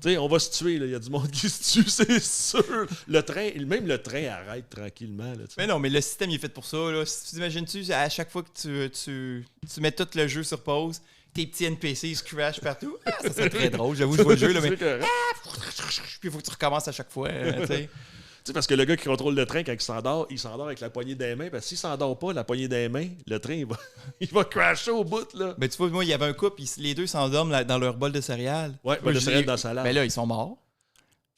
Tu sais, on va se tuer, il y a du monde qui se tue, c'est sûr. Même le train arrête tranquillement. Là, mais non, mais le système il est fait pour ça. Là. T'imagines-tu, à chaque fois que tu mets tout le jeu sur pause, tes petits NPC se crashent partout. Ça serait très drôle, j'avoue, je vois le jeu, là, mais... Puis il faut que tu recommences à chaque fois, tu sais. Parce que le gars qui contrôle le train, quand il s'endort avec la poignée des mains. Parce que s'il s'endort pas, la poignée des mains, le train, il va crasher au bout. Là. Ben, tu vois, moi, il y avait un couple, les deux s'endorment dans leur bol de céréales. Ouais, bol de céréales dans la salade. Mais là, ils sont morts.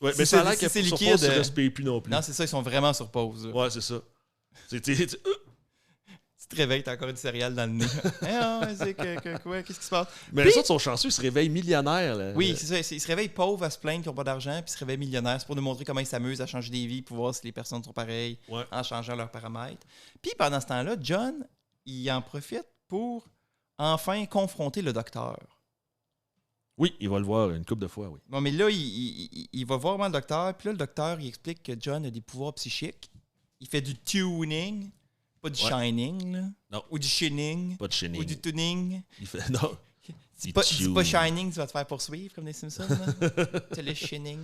Ouais, mais ça a l'air que c'est sur liquide. pause, ça respire plus non plus. Non, c'est ça, ils sont vraiment sur pause. Là. Ouais, c'est ça. Tu te réveilles, t'as encore du céréales dans le nez. Quoi, qu'est-ce qui se passe? Mais Puis- les autres sont chanceux, ils se réveillent millionnaires. Là. Oui, c'est ça. Ils se réveillent pauvres à se plaindre qu'ils n'ont pas d'argent, puis ils se réveillent millionnaires. C'est pour nous montrer comment ils s'amusent à changer des vies, pour voir si les personnes sont pareilles Ouais. en changeant leurs paramètres. Puis pendant ce temps-là, John, il en profite pour enfin confronter le docteur. Oui, il va le voir une couple de fois, oui. Bon, mais là, il va voir le docteur, puis là, le docteur, il explique que John a des pouvoirs psychiques. Il fait du tuning, pas du Ouais. shining, là. Non. Ou du shining, Pas de shining. ou du tuning. Il fait, non. Dis Il pas tune. shining, tu vas te faire poursuivre, comme les Simpsons, là. C'est le shining.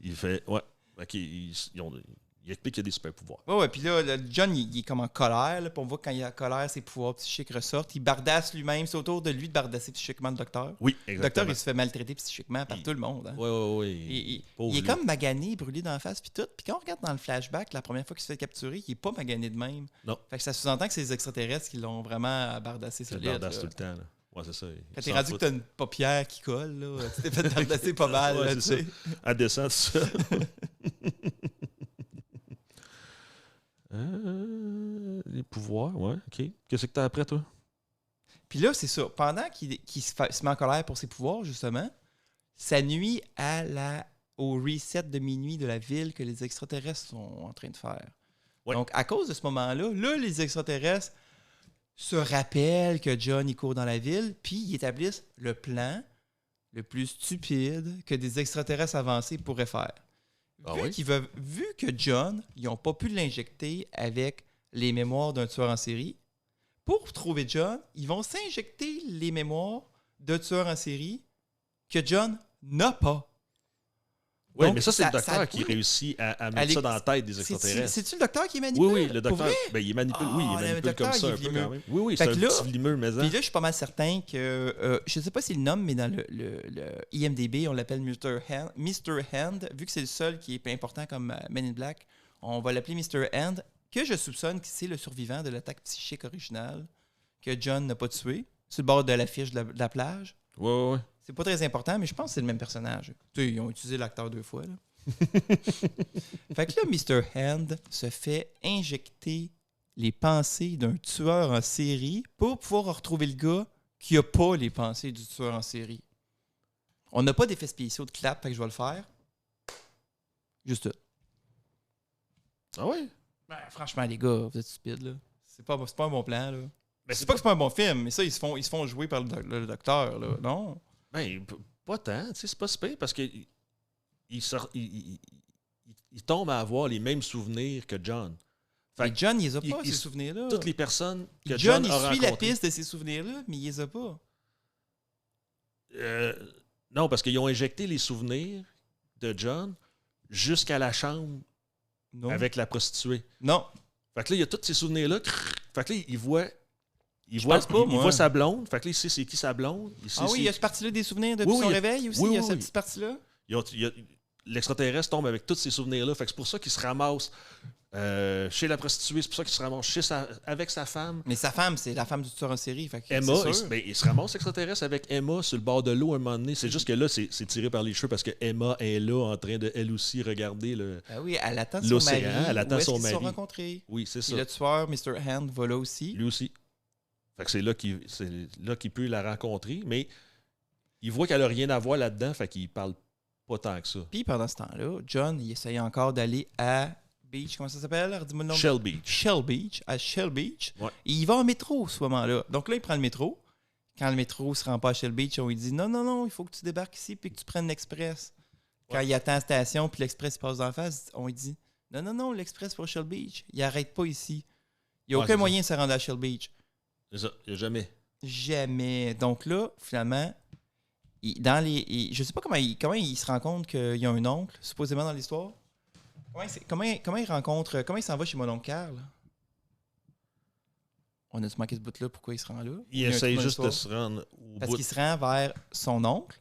Il fait, ouais. Ok, il explique qu'il a des super pouvoirs. Ouais, puis là, John, il est comme en colère, là, puis on voit que quand il est en colère, ses pouvoirs psychiques ressortent. Il bardasse lui-même, c'est autour de lui de bardasser psychiquement le docteur. Oui, Le exactement. docteur, il se fait maltraiter psychiquement par Il- tout le monde. Hein. Oui. Il est comme magané, brûlé dans la face, puis tout. Puis quand on regarde dans le flashback, la première fois qu'il se fait capturer, il est pas magané de même. Non. Fait que ça sous-entend que c'est les extraterrestres qui l'ont vraiment bardassé C'est solide. le bardasse là. tout le temps. Là. Ouais, c'est ça. Quand Il t'es s'en rendu que fout. t'as une paupière qui colle, là, tu t'es fait bardasser pas mal, Ouais, là, c'est tu ça. sais. Elle descend tout ça. Les pouvoirs, ouais, ok. Qu'est-ce que t'as après, toi? Puis là, c'est ça. Pendant qu'il se met en colère pour ses pouvoirs, justement, ça nuit au reset de minuit de la ville que les extraterrestres sont en train de faire. Ouais. Donc, à cause de ce moment-là, les extraterrestres se rappellent que John, il court dans la ville, puis ils établissent le plan le plus stupide que des extraterrestres avancés pourraient faire. Ah vu, oui? vu que John, ils n'ont pas pu l'injecter avec les mémoires d'un tueur en série, pour trouver John, ils vont s'injecter les mémoires de tueurs en série que John n'a pas. Oui, Donc, mais ça, c'est ça- le docteur ça- qui oui. réussit à mettre Allez, ça dans la tête des extraterrestres. C'est-tu le docteur qui est manipulé? Oui, le Pour docteur. vrai? Ben, il manipule, Ah, oui, il le manipule docteur, comme ça il est un peu vlimeux. quand même. Oui, Fait c'est un que là- petit vlimeux, mais Puis là, je suis pas mal certain que, je ne sais pas s'il le nomme, mais dans le IMDb, on l'appelle Mr. Hand. Vu que c'est le seul qui est important comme Men in Black, on va l'appeler Mr. Hand, que je soupçonne que c'est le survivant de l'attaque psychique originale que John n'a pas tué, sur le bord de l'affiche de la plage. Ouais. C'est pas très important, mais je pense que c'est le même personnage. Tu sais, ils ont utilisé l'acteur 2 fois. Là. Fait que là, Mr. Hand se fait injecter les pensées d'un tueur en série pour pouvoir retrouver le gars qui a pas les pensées du tueur en série. On n'a pas d'effets spéciaux de clap, fait que je vais le faire. Juste tout. Ah ouais? Ben, franchement, les gars, vous êtes stupides, là. C'est pas un bon plan, là. Mais C'est pas que c'est pas un bon film, mais ça, ils se font jouer par le docteur, là. Non? Ben, pas tant, tu sais, c'est pas si pire parce que il tombe à avoir les mêmes souvenirs que John. Fait Mais que John, il les a pas, il- ces souvenirs-là. toutes les personnes que John, John, a il suit la rencontrées- piste de ces souvenirs-là, mais il les a pas. Non, parce qu'ils ont injecté les souvenirs de John jusqu'à la chambre Non. avec la prostituée. Non. Fait que là, il y a tous ces souvenirs-là. Fait que là, il voit pense pas, il moi. voit sa blonde. Fait que là, il sait c'est qui sa blonde. Il sait Ah oui, il y a c'est- cette partie-là des souvenirs depuis Oui, son oui, réveil aussi. oui, Il y a oui, cette oui. petite partie-là. L'extraterrestre tombe avec tous ces souvenirs-là. Fait que c'est pour ça qu'il se ramasse chez la prostituée. C'est pour ça qu'il se ramasse avec sa femme. Mais sa femme, c'est la femme du tueur en série. Fait que Emma, c'est sûr. il se ramasse extraterrestre avec Emma sur le bord de l'eau un moment donné. C'est juste que là, c'est tiré par les cheveux parce que Emma est là en train de, elle aussi, regarder le. Ah oui, elle attend son L'océan, mari. elle attend Où est-ce son qu'ils se sont mari. rencontrés? Oui, c'est ça. Et le tueur, Mr. Hand, va là aussi. Lui aussi. Fait que c'est là qu'il peut la rencontrer, mais il voit qu'elle a rien à voir là-dedans, fait qu'il parle pas tant que ça. Puis pendant ce temps-là, John, il essaye encore d'aller à Beach, comment ça s'appelle? Dis-moi le nom. Shell Beach. Shell Beach, à Shell Beach. Ouais. Et il va en métro, ce moment-là. Donc là, il prend le métro. Quand le métro se rend pas à Shell Beach, on lui dit non, il faut que tu débarques ici puis que tu prennes l'express. Quand Ouais. il attend à la station puis l'express passe en face, on lui dit non, l'express pour Shell Beach. Il arrête pas ici. Il n'y a Ouais, aucun c'est moyen de se rendre à Shell Beach. C'est ça, il n'y a jamais. Jamais. Donc là, finalement, je sais pas comment il se rend compte qu'il y a un oncle, supposément dans l'histoire. Comment il s'en va chez mon oncle Carl? On a-tu manqué ce bout-là? Pourquoi il se rend là? Il y a un essaye truc dans juste de l'histoire? se rendre au Parce bout. qu'il se rend vers son oncle.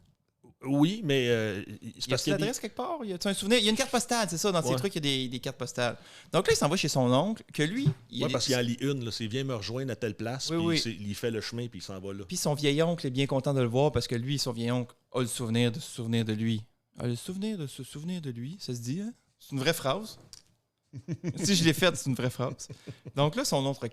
Oui, mais c'est Il y a parce qu'il y a l'adresse quelque part? Y a un souvenir? Il y a une carte postale, c'est ça. Dans ces Ouais. trucs, il y a des cartes postales. Donc là, il s'en va chez son oncle, que lui... Ouais, parce qu'il en lit une, là, c'est viens me rejoindre à telle place, Oui, puis oui. il fait le chemin, puis il s'en va là. Puis son vieil oncle est bien content de le voir parce que lui, son vieil oncle a le souvenir de se souvenir de lui. A le souvenir de se souvenir de lui, ça se dit, hein? C'est une vraie phrase. Si je l'ai fait, c'est une vraie phrase. Donc là, son oncle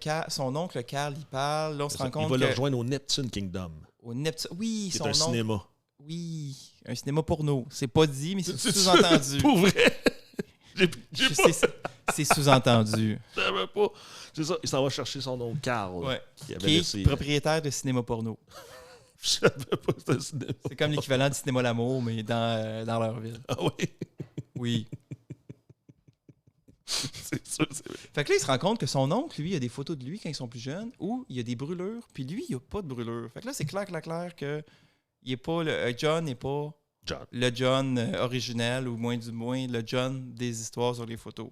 Carl, il parle. Là, on se rend compte Il va que... le rejoindre au Neptune Kingdom. Au Neptune... Oui, C'est son un oncle... cinéma. Oui, un cinéma porno. C'est pas dit, mais c'est sous-entendu. Pour vrai? C'est sous-entendu. Je savais pas. C'est ça, il s'en va chercher son oncle Carl. Ouais. Qui avait Qui est laissé... propriétaire de cinéma porno. Je savais pas que c'était un cinéma. C'est comme l'équivalent du cinéma L'Amour, mais dans leur ville. Ah oui? Oui. C'est sûr, c'est vrai. Fait que là, il se rend compte que son oncle, lui, il a des photos de lui quand ils sont plus jeunes où il y a des brûlures, puis lui, il a pas de brûlures. Fait que là, c'est clair que il est pas John n'est pas John. le John original ou moins du moins le John des histoires sur les photos.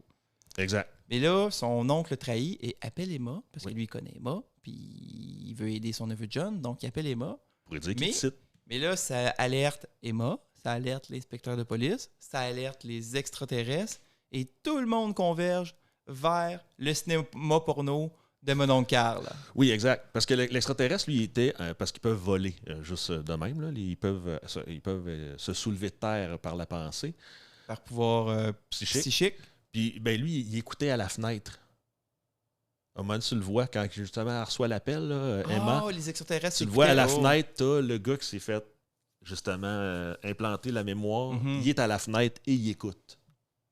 Exact. Mais là, son oncle le trahit et appelle Emma, parce Oui. que lui, il connaît Emma, puis il veut aider son neveu John, donc il appelle Emma. On pourrait dire qu'il Mais- te cite. Mais là, ça alerte Emma, ça alerte l'inspecteur de police, ça alerte les extraterrestres, et tout le monde converge vers le cinéma porno de mon oncle Carl. Oui, exact. Parce que l'extraterrestre, lui, il était... parce qu'ils peuvent voler, juste de même. Là. Ils peuvent se soulever de terre par la pensée Par pouvoir psychique. psychique. Puis, ben lui, il écoutait à la fenêtre. À un moment donné, tu le vois, quand justement elle reçoit l'appel, là, Emma, Oh, les extraterrestres. tu le vois à la écoutaient, oh. fenêtre, t'as le gars qui s'est fait, justement, implanter la mémoire. Mhm. Il est à la fenêtre et il écoute.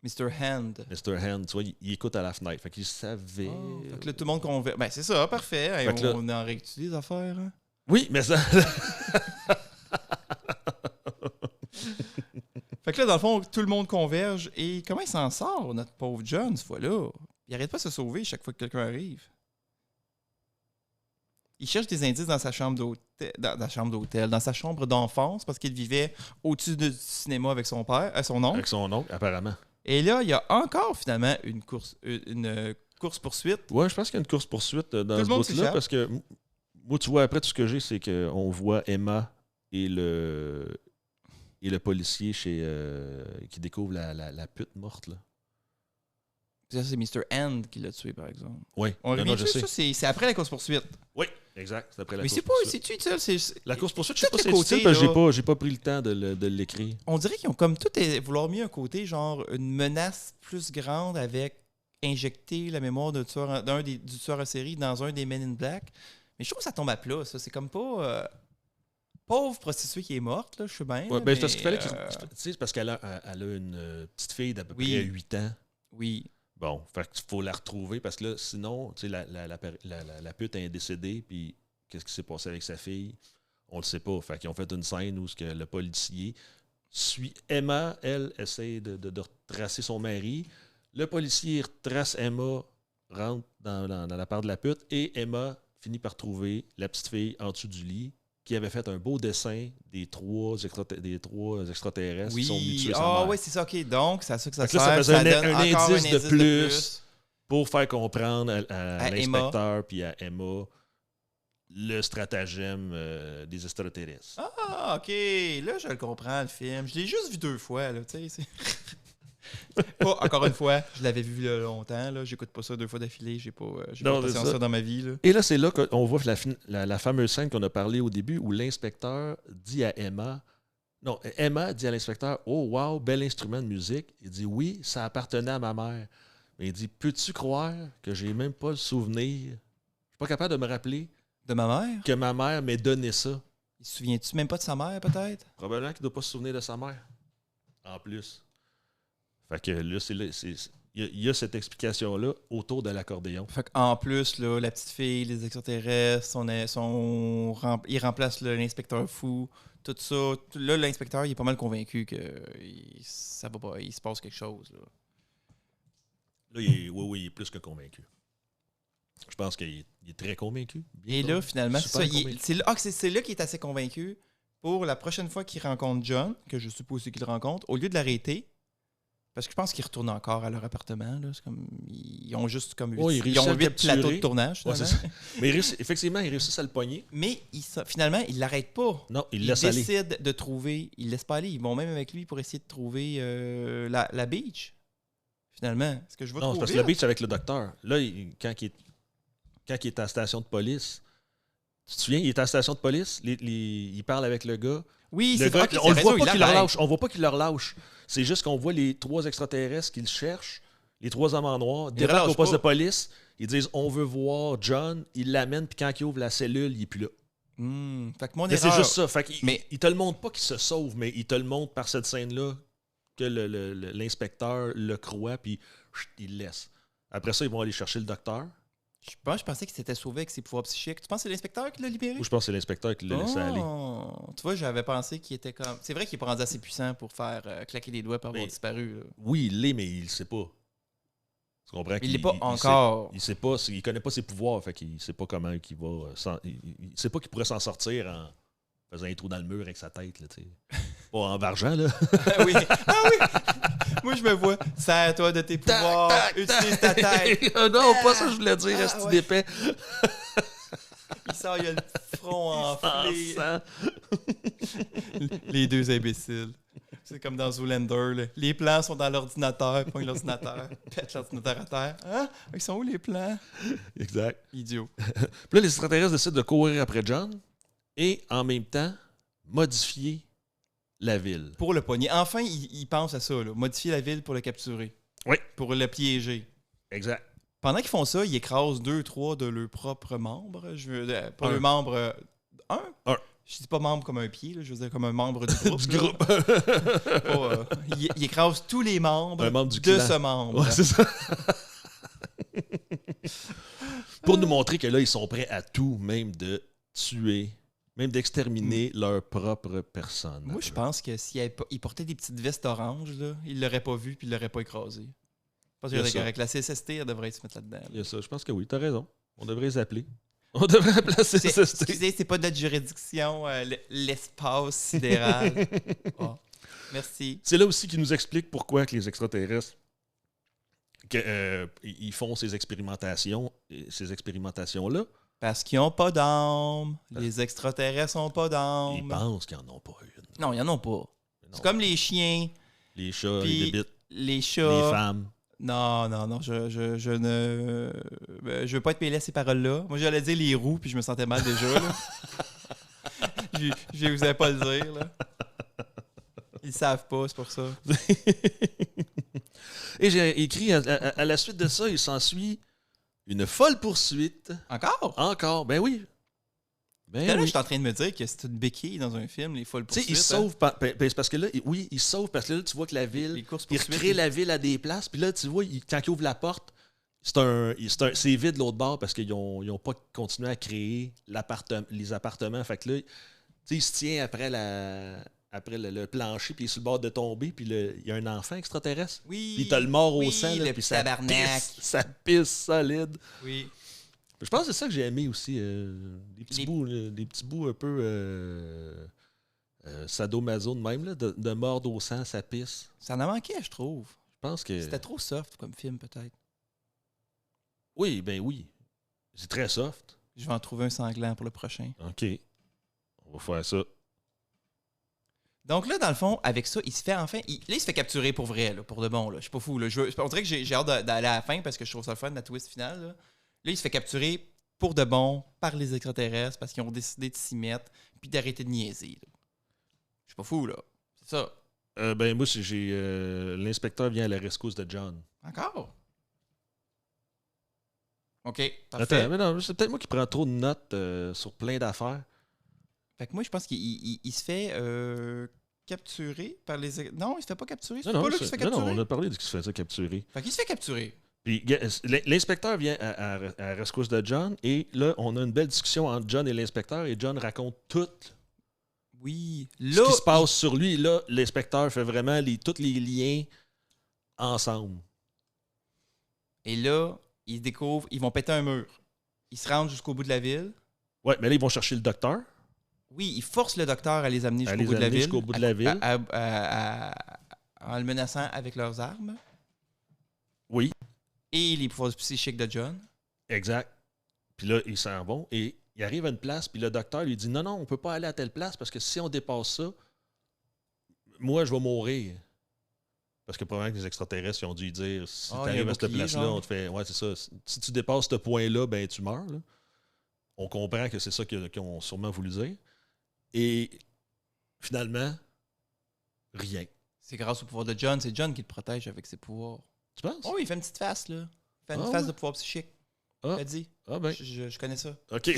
Mr. Hand. Mr. Hand, tu vois, il écoute à la fenêtre. Fait qu'il savait... Oh, fait que là, tout le monde converge. Ben, c'est ça, parfait. Hey, Fait que là- on en règle des affaires. Hein? Oui, mais ça... Fait que là, dans le fond, tout le monde converge. Et comment il s'en sort, notre pauvre John, cette fois-là? Il arrête pas de se sauver chaque fois que quelqu'un arrive. Il cherche des indices dans sa chambre d'hôtel, dans sa chambre d'enfance, parce qu'il vivait au-dessus du cinéma avec son père, son oncle. Avec son oncle, apparemment. Et là, il y a encore finalement une course-poursuite. Ouais, je pense qu'il y a une course-poursuite dans Tout le ce monde bout-là, s'échappe. parce que moi, tu vois, après, tout ce que j'ai, c'est qu'on voit Emma et le policier qui découvre la pute morte, là. Ça, c'est Mr. Hand qui l'a tué, par exemple. Oui, On non, revient je dessus, sais. ça, c'est après la course-poursuite. Oui, exact, c'est après la Mais c'est pas, course-poursuite. c'est-tu utile? La course-poursuite, je sais Tout pas si le c'est côté, utile, parce que là. j'ai pas pris le temps de l'écrire. On dirait qu'ils ont comme tout vouloir mis un côté, genre une menace plus grande avec injecter la mémoire du tueur en série dans un des Men in Black. Mais je trouve que ça tombe à plat, ça. C'est comme pas... pauvre prostituée qui est morte, là, je sais bien. Ouais, là, ben, c'est parce qu'il fallait mais, tu sais, c'est parce qu'elle a une petite fille d'à peu Oui. près 8 ans. Oui. Bon, fait qu'il faut la retrouver parce que là, sinon, tu sais, la pute est décédée, puis qu'est-ce qui s'est passé avec sa fille? On le sait pas. Fait qu'ils ont fait une scène où le policier suit Emma, elle essaie de retracer son mari. Le policier retrace Emma, rentre dans la part de la pute, et Emma finit par trouver la petite fille en dessous du lit qui avait fait un beau dessin des trois extraterrestres qui sont venus tuer sa mère. Oui, c'est ça, ok. Donc, c'est à ça que ça Fait que sert. là, ça faisait un donne encore indice de plus. Pour faire comprendre à À l'inspecteur puis à Emma le stratagème des extraterrestres. Ah, ok. Là, je le comprends, le film. Je l'ai juste vu 2 fois, là, tu sais. Pas, encore une fois, je l'avais vu il y a longtemps, là. J'écoute pas ça 2 fois d'affilée. J'ai pas Non, c'est patience ça. ça dans ma vie, là. Et là, c'est là qu'on voit la fameuse scène qu'on a parlé au début où l'inspecteur dit à Emma... Non, Emma dit à l'inspecteur « Oh, wow, bel instrument de musique. » Il dit « Oui, ça appartenait à ma mère. » Mais il dit « Peux-tu croire que j'ai même pas le souvenir? Je suis pas capable de me rappeler De ma mère? que ma mère m'ait donné ça. » Il se souvient-tu même pas de sa mère, peut-être? Probablement qu'il ne doit pas se souvenir de sa mère. En plus. Fait que là, il y a cette explication-là autour de l'accordéon. Fait qu'en plus, là, la petite fille, les extraterrestres, il remplace là, l'inspecteur fou, tout ça. Là, l'inspecteur, il est pas mal convaincu que ça va pas, il se passe quelque chose. Là. Là, il est plus que convaincu. Je pense qu'il est très convaincu. Et là, finalement, c'est Super ça. convaincu. C'est là qu'il est assez convaincu pour la prochaine fois qu'il rencontre John, que je suppose qu'il le rencontre, au lieu de l'arrêter. Parce que je pense qu'ils retournent encore à leur appartement. Là. C'est comme, ils ont juste comme 8, Ouais, ils réussissent à le 8 capturer. plateaux de tournage. Ouais, finalement. c'est ça. Mais effectivement, ils réussissent à le pogner. Mais finalement, ils ne l'arrêtent pas. Non, ils le Ils laissent aller. décident de trouver. Ils ne laissent pas aller. Ils vont même avec lui pour essayer de trouver la beach. Finalement. Ce que je vais Non, c'est trouver. parce que le beach c'est avec le docteur. Là, quand il est à la station de police, tu te souviens, il est à la station de police, il parle avec le gars. Oui, Le c'est gars, vrai. on le voit pas qu'il leur lâche. On voit pas qu'il leur lâche. C'est juste qu'on voit les 3 extraterrestres qu'ils cherchent. Les 3 hommes en noir Ils débarquent au relâchent poste pas. de police. Ils disent on veut voir John. Ils l'amènent, puis quand il ouvre la cellule, il n'est plus là. Fait que mon Mais c'est erreur... juste ça. Fait qu'il Mais- il te le montre pas qu'il se sauve, mais il te le montre par cette scène-là que l'inspecteur le croit, puis chut, il le laisse. Après ça, ils vont aller chercher le docteur. Je pensais qu'il s'était sauvé avec ses pouvoirs psychiques. Tu penses que c'est l'inspecteur qui l'a libéré? Ou je pense que c'est l'inspecteur qui l'a laissé aller. Tu vois, j'avais pensé qu'il était comme... C'est vrai qu'il n'est pas rendu assez puissant pour faire claquer les doigts pour avoir Mais- disparu. Là. Oui, il l'est, mais il le sait pas. Tu comprends? Il l'est pas sait- encore. Il sait pas, il connaît pas ses pouvoirs, fait qu'il sait pas comment il va. Il sait pas qu'il pourrait s'en sortir en faisant un trou dans le mur avec sa tête, là, tu sais. Pas en vargeant, là. Ah oui! Ah oui! Moi, je me vois. Sers-toi de tes pouvoirs. Utilise ta tête. Non, pas ça, je voulais dire, Ah, est-ce ouais. d'épais? Il sort, il a le front enflé. Sang. Les deux imbéciles. C'est comme dans Zoolander. Là. Les plans sont dans l'ordinateur. Pogne l'ordinateur. Pète l'ordinateur à terre. Hein? Ils sont où les plans? Exact. Idiot. Puis là, les extraterrestres décident de courir après John et en même temps modifier la ville. Pour le pogner. Enfin, ils pensent à ça. Là. Modifier la ville pour le capturer. Oui. Pour le piéger. Exact. Pendant qu'ils font ça, ils écrasent 2-3 de leurs propres membres. Pas Un. leurs membres. Un? Un. Je dis pas membre comme un pied, là, je veux dire comme un membre du groupe. Du là. groupe. Pas, ils écrasent tous les membres Un membre du de clan. ce membre. Ouais, c'est ça. Pour nous montrer que là, ils sont prêts à tout, même de tuer, même d'exterminer leur propre personne. Moi, je pense que s'ils portaient des petites vestes oranges, là, ils l'auraient pas vu puis ils l'auraient pas écrasé. Je pense Il y a que ça. avec la CSST, elle devrait se mettre là-dedans. Il y a ça. Je pense que oui, t'as raison. On devrait les appeler. On devrait placer C'est- CST. Excusez, c'est pas de notre juridiction, l'espace sidéral. Ah, merci. C'est là aussi qu'ils nous expliquent pourquoi que les extraterrestres ils font ces expérimentations-là. Parce qu'ils ont pas d'âme. Les extraterrestres ont pas Ils d'âme. pensent qu'ils n'en ont pas une. Non, ils en ont pas. Non. C'est comme les chiens, Les chats, Puis les bébites, les chats. les femmes. Non, je ne. Je veux pas être mêlé à ces paroles-là. Moi, j'allais dire les roues, puis je me sentais mal déjà. Là. Je vous ai pas le dire. Là. Ils savent pas, c'est pour ça. Et j'ai écrit, à la suite de ça, il s'ensuit une folle poursuite. Encore? Encore, ben oui. Ben Là, je oui. suis en train de me dire que c'est une béquille dans un film, les folles Tu sais, poursuites. ils sauvent. C'est parce que là, oui, ils sauvent parce que là, tu vois que la ville. Les courses Ils poursuites. recréent la ville à des places. Puis là, tu vois, quand ils ouvrent la porte, c'est vide l'autre bord parce qu'ils n'ont pas continué à créer les appartements. Fait que là, tu sais, il se tient après le plancher, puis il est sur le bord de tomber, puis il y a un enfant extraterrestre. Oui. Puis t'as le mort oui, au sang, là, le puis petit ça tabarnak. pisse solide. Oui. Je pense que c'est ça que j'ai aimé aussi. Des petits Les- bouts un peu sadomaso de même, là, de mordre au sang, ça pisse. Ça en a manqué, je trouve. Je pense que. C'était trop soft comme film, peut-être. Oui, ben oui. C'est très soft. Je vais en trouver un sanglant pour le prochain. OK. On va faire ça. Donc là, dans le fond, avec ça, il se fait enfin... Là, il se fait capturer pour vrai, là, pour de bon. Là. Je suis pas fou. Là. On dirait que j'ai hâte d'aller à la fin parce que je trouve ça le fun, la twist finale. Là, il se fait capturer pour de bon par les extraterrestres parce qu'ils ont décidé de s'y mettre puis d'arrêter de niaiser. Là. Je suis pas fou, là. C'est ça. Ben moi, l'inspecteur vient à la rescousse de John. Encore? OK, parfait. Attends, mais non, c'est peut-être moi qui prends trop de notes sur plein d'affaires. Fait que moi, je pense qu'il se fait capturer par les... Non, il se fait pas capturer. C'est Non, pas là qu'il se fait non, capturer? on a parlé de ce qui se faisait capturer. Fait qu'il se fait capturer. Puis l'inspecteur vient à la rescousse de John et là, on a une belle discussion entre John et l'inspecteur et John raconte tout Oui. ce Là, qui se passe sur lui. Là, l'inspecteur fait vraiment tous les liens ensemble. Et là, ils découvrent... Ils vont péter un mur. Ils se rendent jusqu'au bout de la ville. Ouais, mais là, ils vont chercher le docteur. Oui, ils forcent le docteur à les amener À jusqu'au les bout de la amener ville. jusqu'au bout de la ville. En le menaçant avec leurs armes. Oui, Et les pouvoirs psychiques de John. exact. Puis là, ils s'en vont et il arrive à une place, puis le docteur lui dit non, on peut pas aller à telle place parce que si on dépasse ça, moi, je vais mourir. Parce que probablement que les extraterrestres ils ont dû lui dire si Ah, tu il y a arrives un à cette bouclier, place-là, genre. on te fait. Ouais, c'est ça. Si tu dépasses ce point-là, ben tu meurs. Là. On comprend que c'est ça qu'ils ont sûrement voulu dire. Et finalement, rien. C'est grâce au pouvoir de John. C'est John qui le protège avec ses pouvoirs. Tu penses? Oh, il fait une petite face, là. Il fait une face de pouvoir psychique. Ah. T'as dit? Ah ben. Je connais ça. OK.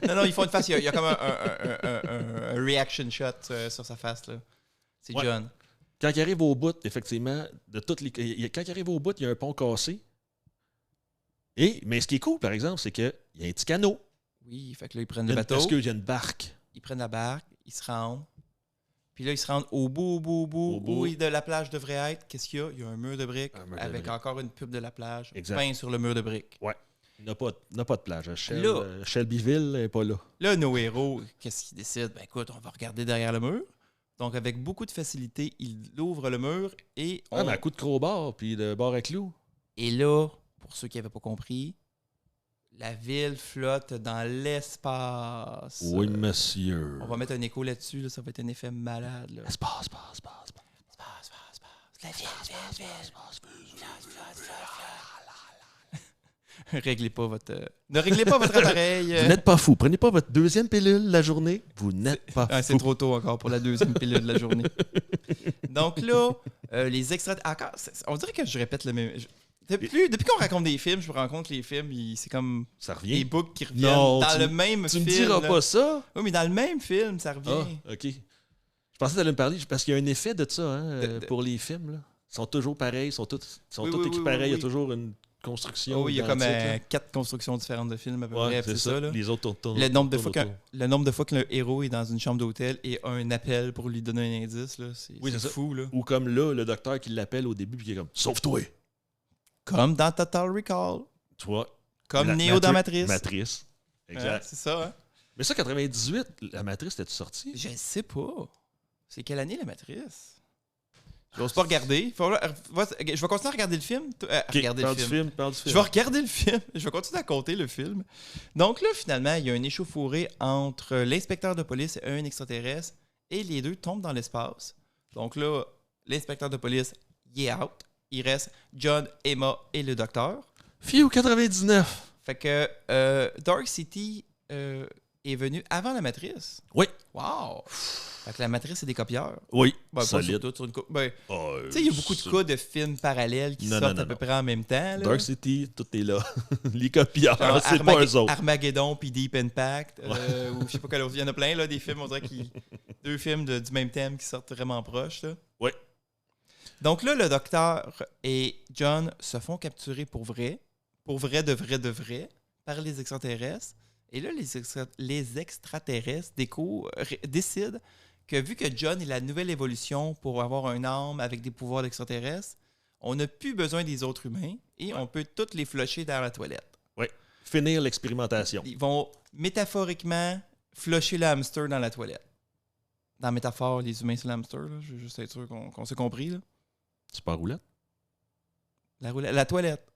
Non, ils font une face. Il y a comme un reaction shot sur sa face, là. C'est John. Quand il arrive au bout, effectivement, de toutes les... quand il arrive au bout, il y a un pont cassé. Mais ce qui est cool, par exemple, c'est qu'il y a un petit canot. Oui, fait que là, ils prennent le bateau. Parce qu'il y a une barque. Ils prennent la barque, ils se rendent. Puis là, ils se rendent au bout où de la plage devrait être. Qu'est-ce qu'il y a? Il y a un mur de briques avec encore une pub de la plage peint sur le mur de briques. Ouais. Il n'a pas de plage. Shelbyville n'est pas là. Là, nos héros, qu'est-ce qu'ils décident? Ben écoute, on va regarder derrière le mur. Donc, avec beaucoup de facilité, ils ouvrent le mur et mais à coup de crowbar puis de barre à clous. Et là, pour ceux qui n'avaient pas compris, la ville flotte dans l'espace. Oui, monsieur. On va mettre un écho là-dessus, là, ça va être un effet malade. Là. Espace. La ville. Réglez pas votre... Ne réglez pas votre appareil. Vous n'êtes pas fou. Prenez pas votre deuxième pilule de la journée. Vous n'êtes pas fou. C'est trop tôt encore pour la deuxième pilule de la journée. Donc là, les extraits... Encore, on dirait que je répète le même... Depuis qu'on raconte des films, je me rends compte que les films, c'est comme ça revient. des boucles qui reviennent dans le même film. Tu me diras pas ça? Oui, mais dans le même film, ça revient. Ah, OK. Je pensais que tu allais me parler, parce qu'il y a un effet de ça pour les films. Là. Ils sont toujours pareils, ils sont tous équipés pareils. Il y a toujours une construction. Oui, il y a comme 4 constructions différentes de films à peu près. C'est ça. Là. Les autres tournent. Le nombre de fois que le héros est dans une chambre d'hôtel et a un appel pour lui donner un indice, là, c'est fou. Là. Ou comme là, le docteur qui l'appelle au début et qui est comme « Sauve-toi! » Comme dans Total Recall. Tu vois? Comme Neo dans Matrice. Matrice. Exact. C'est ça, hein? Mais ça, 98, la Matrice, était-tu sortie? Je sais pas. C'est quelle année, la Matrice? J'ose pas regarder. Je vais continuer à regarder le film. Parle du film. Je vais regarder le film. Je vais continuer à compter le film. Donc là, finalement, il y a un échauffouré entre l'inspecteur de police et un extraterrestre. Et les deux tombent dans l'espace. Donc là, l'inspecteur de police, il est out. Il reste John, Emma et le docteur. Phew, 99. Fait que Dark City est venu avant la Matrice. Oui. Wow! Fait que la Matrice, c'est des copieurs. Oui, solide. Tu sais, il y a beaucoup de cas de films parallèles qui sortent à peu près en même temps. Là. Dark City, tout est là. Les copieurs, c'est pas eux autres. Armageddon puis Deep Impact. Ou je sais pas quel autre. Il y en a plein, là, des films, on dirait deux films du même thème qui sortent vraiment proches. Là. Oui. Donc là, le docteur et John se font capturer pour vrai, de vrai, par les extraterrestres. Et là, les extraterrestres décident que vu que John est la nouvelle évolution pour avoir une arme avec des pouvoirs d'extraterrestres, on n'a plus besoin des autres humains et on peut tous les flusher dans la toilette. Oui. Finir l'expérimentation. Ils vont métaphoriquement flusher le hamster dans la toilette. Dans la métaphore, les humains, c'est le hamster. Là. Je veux juste être sûr qu'on s'est compris. Là. C'est pas roulette? La toilette.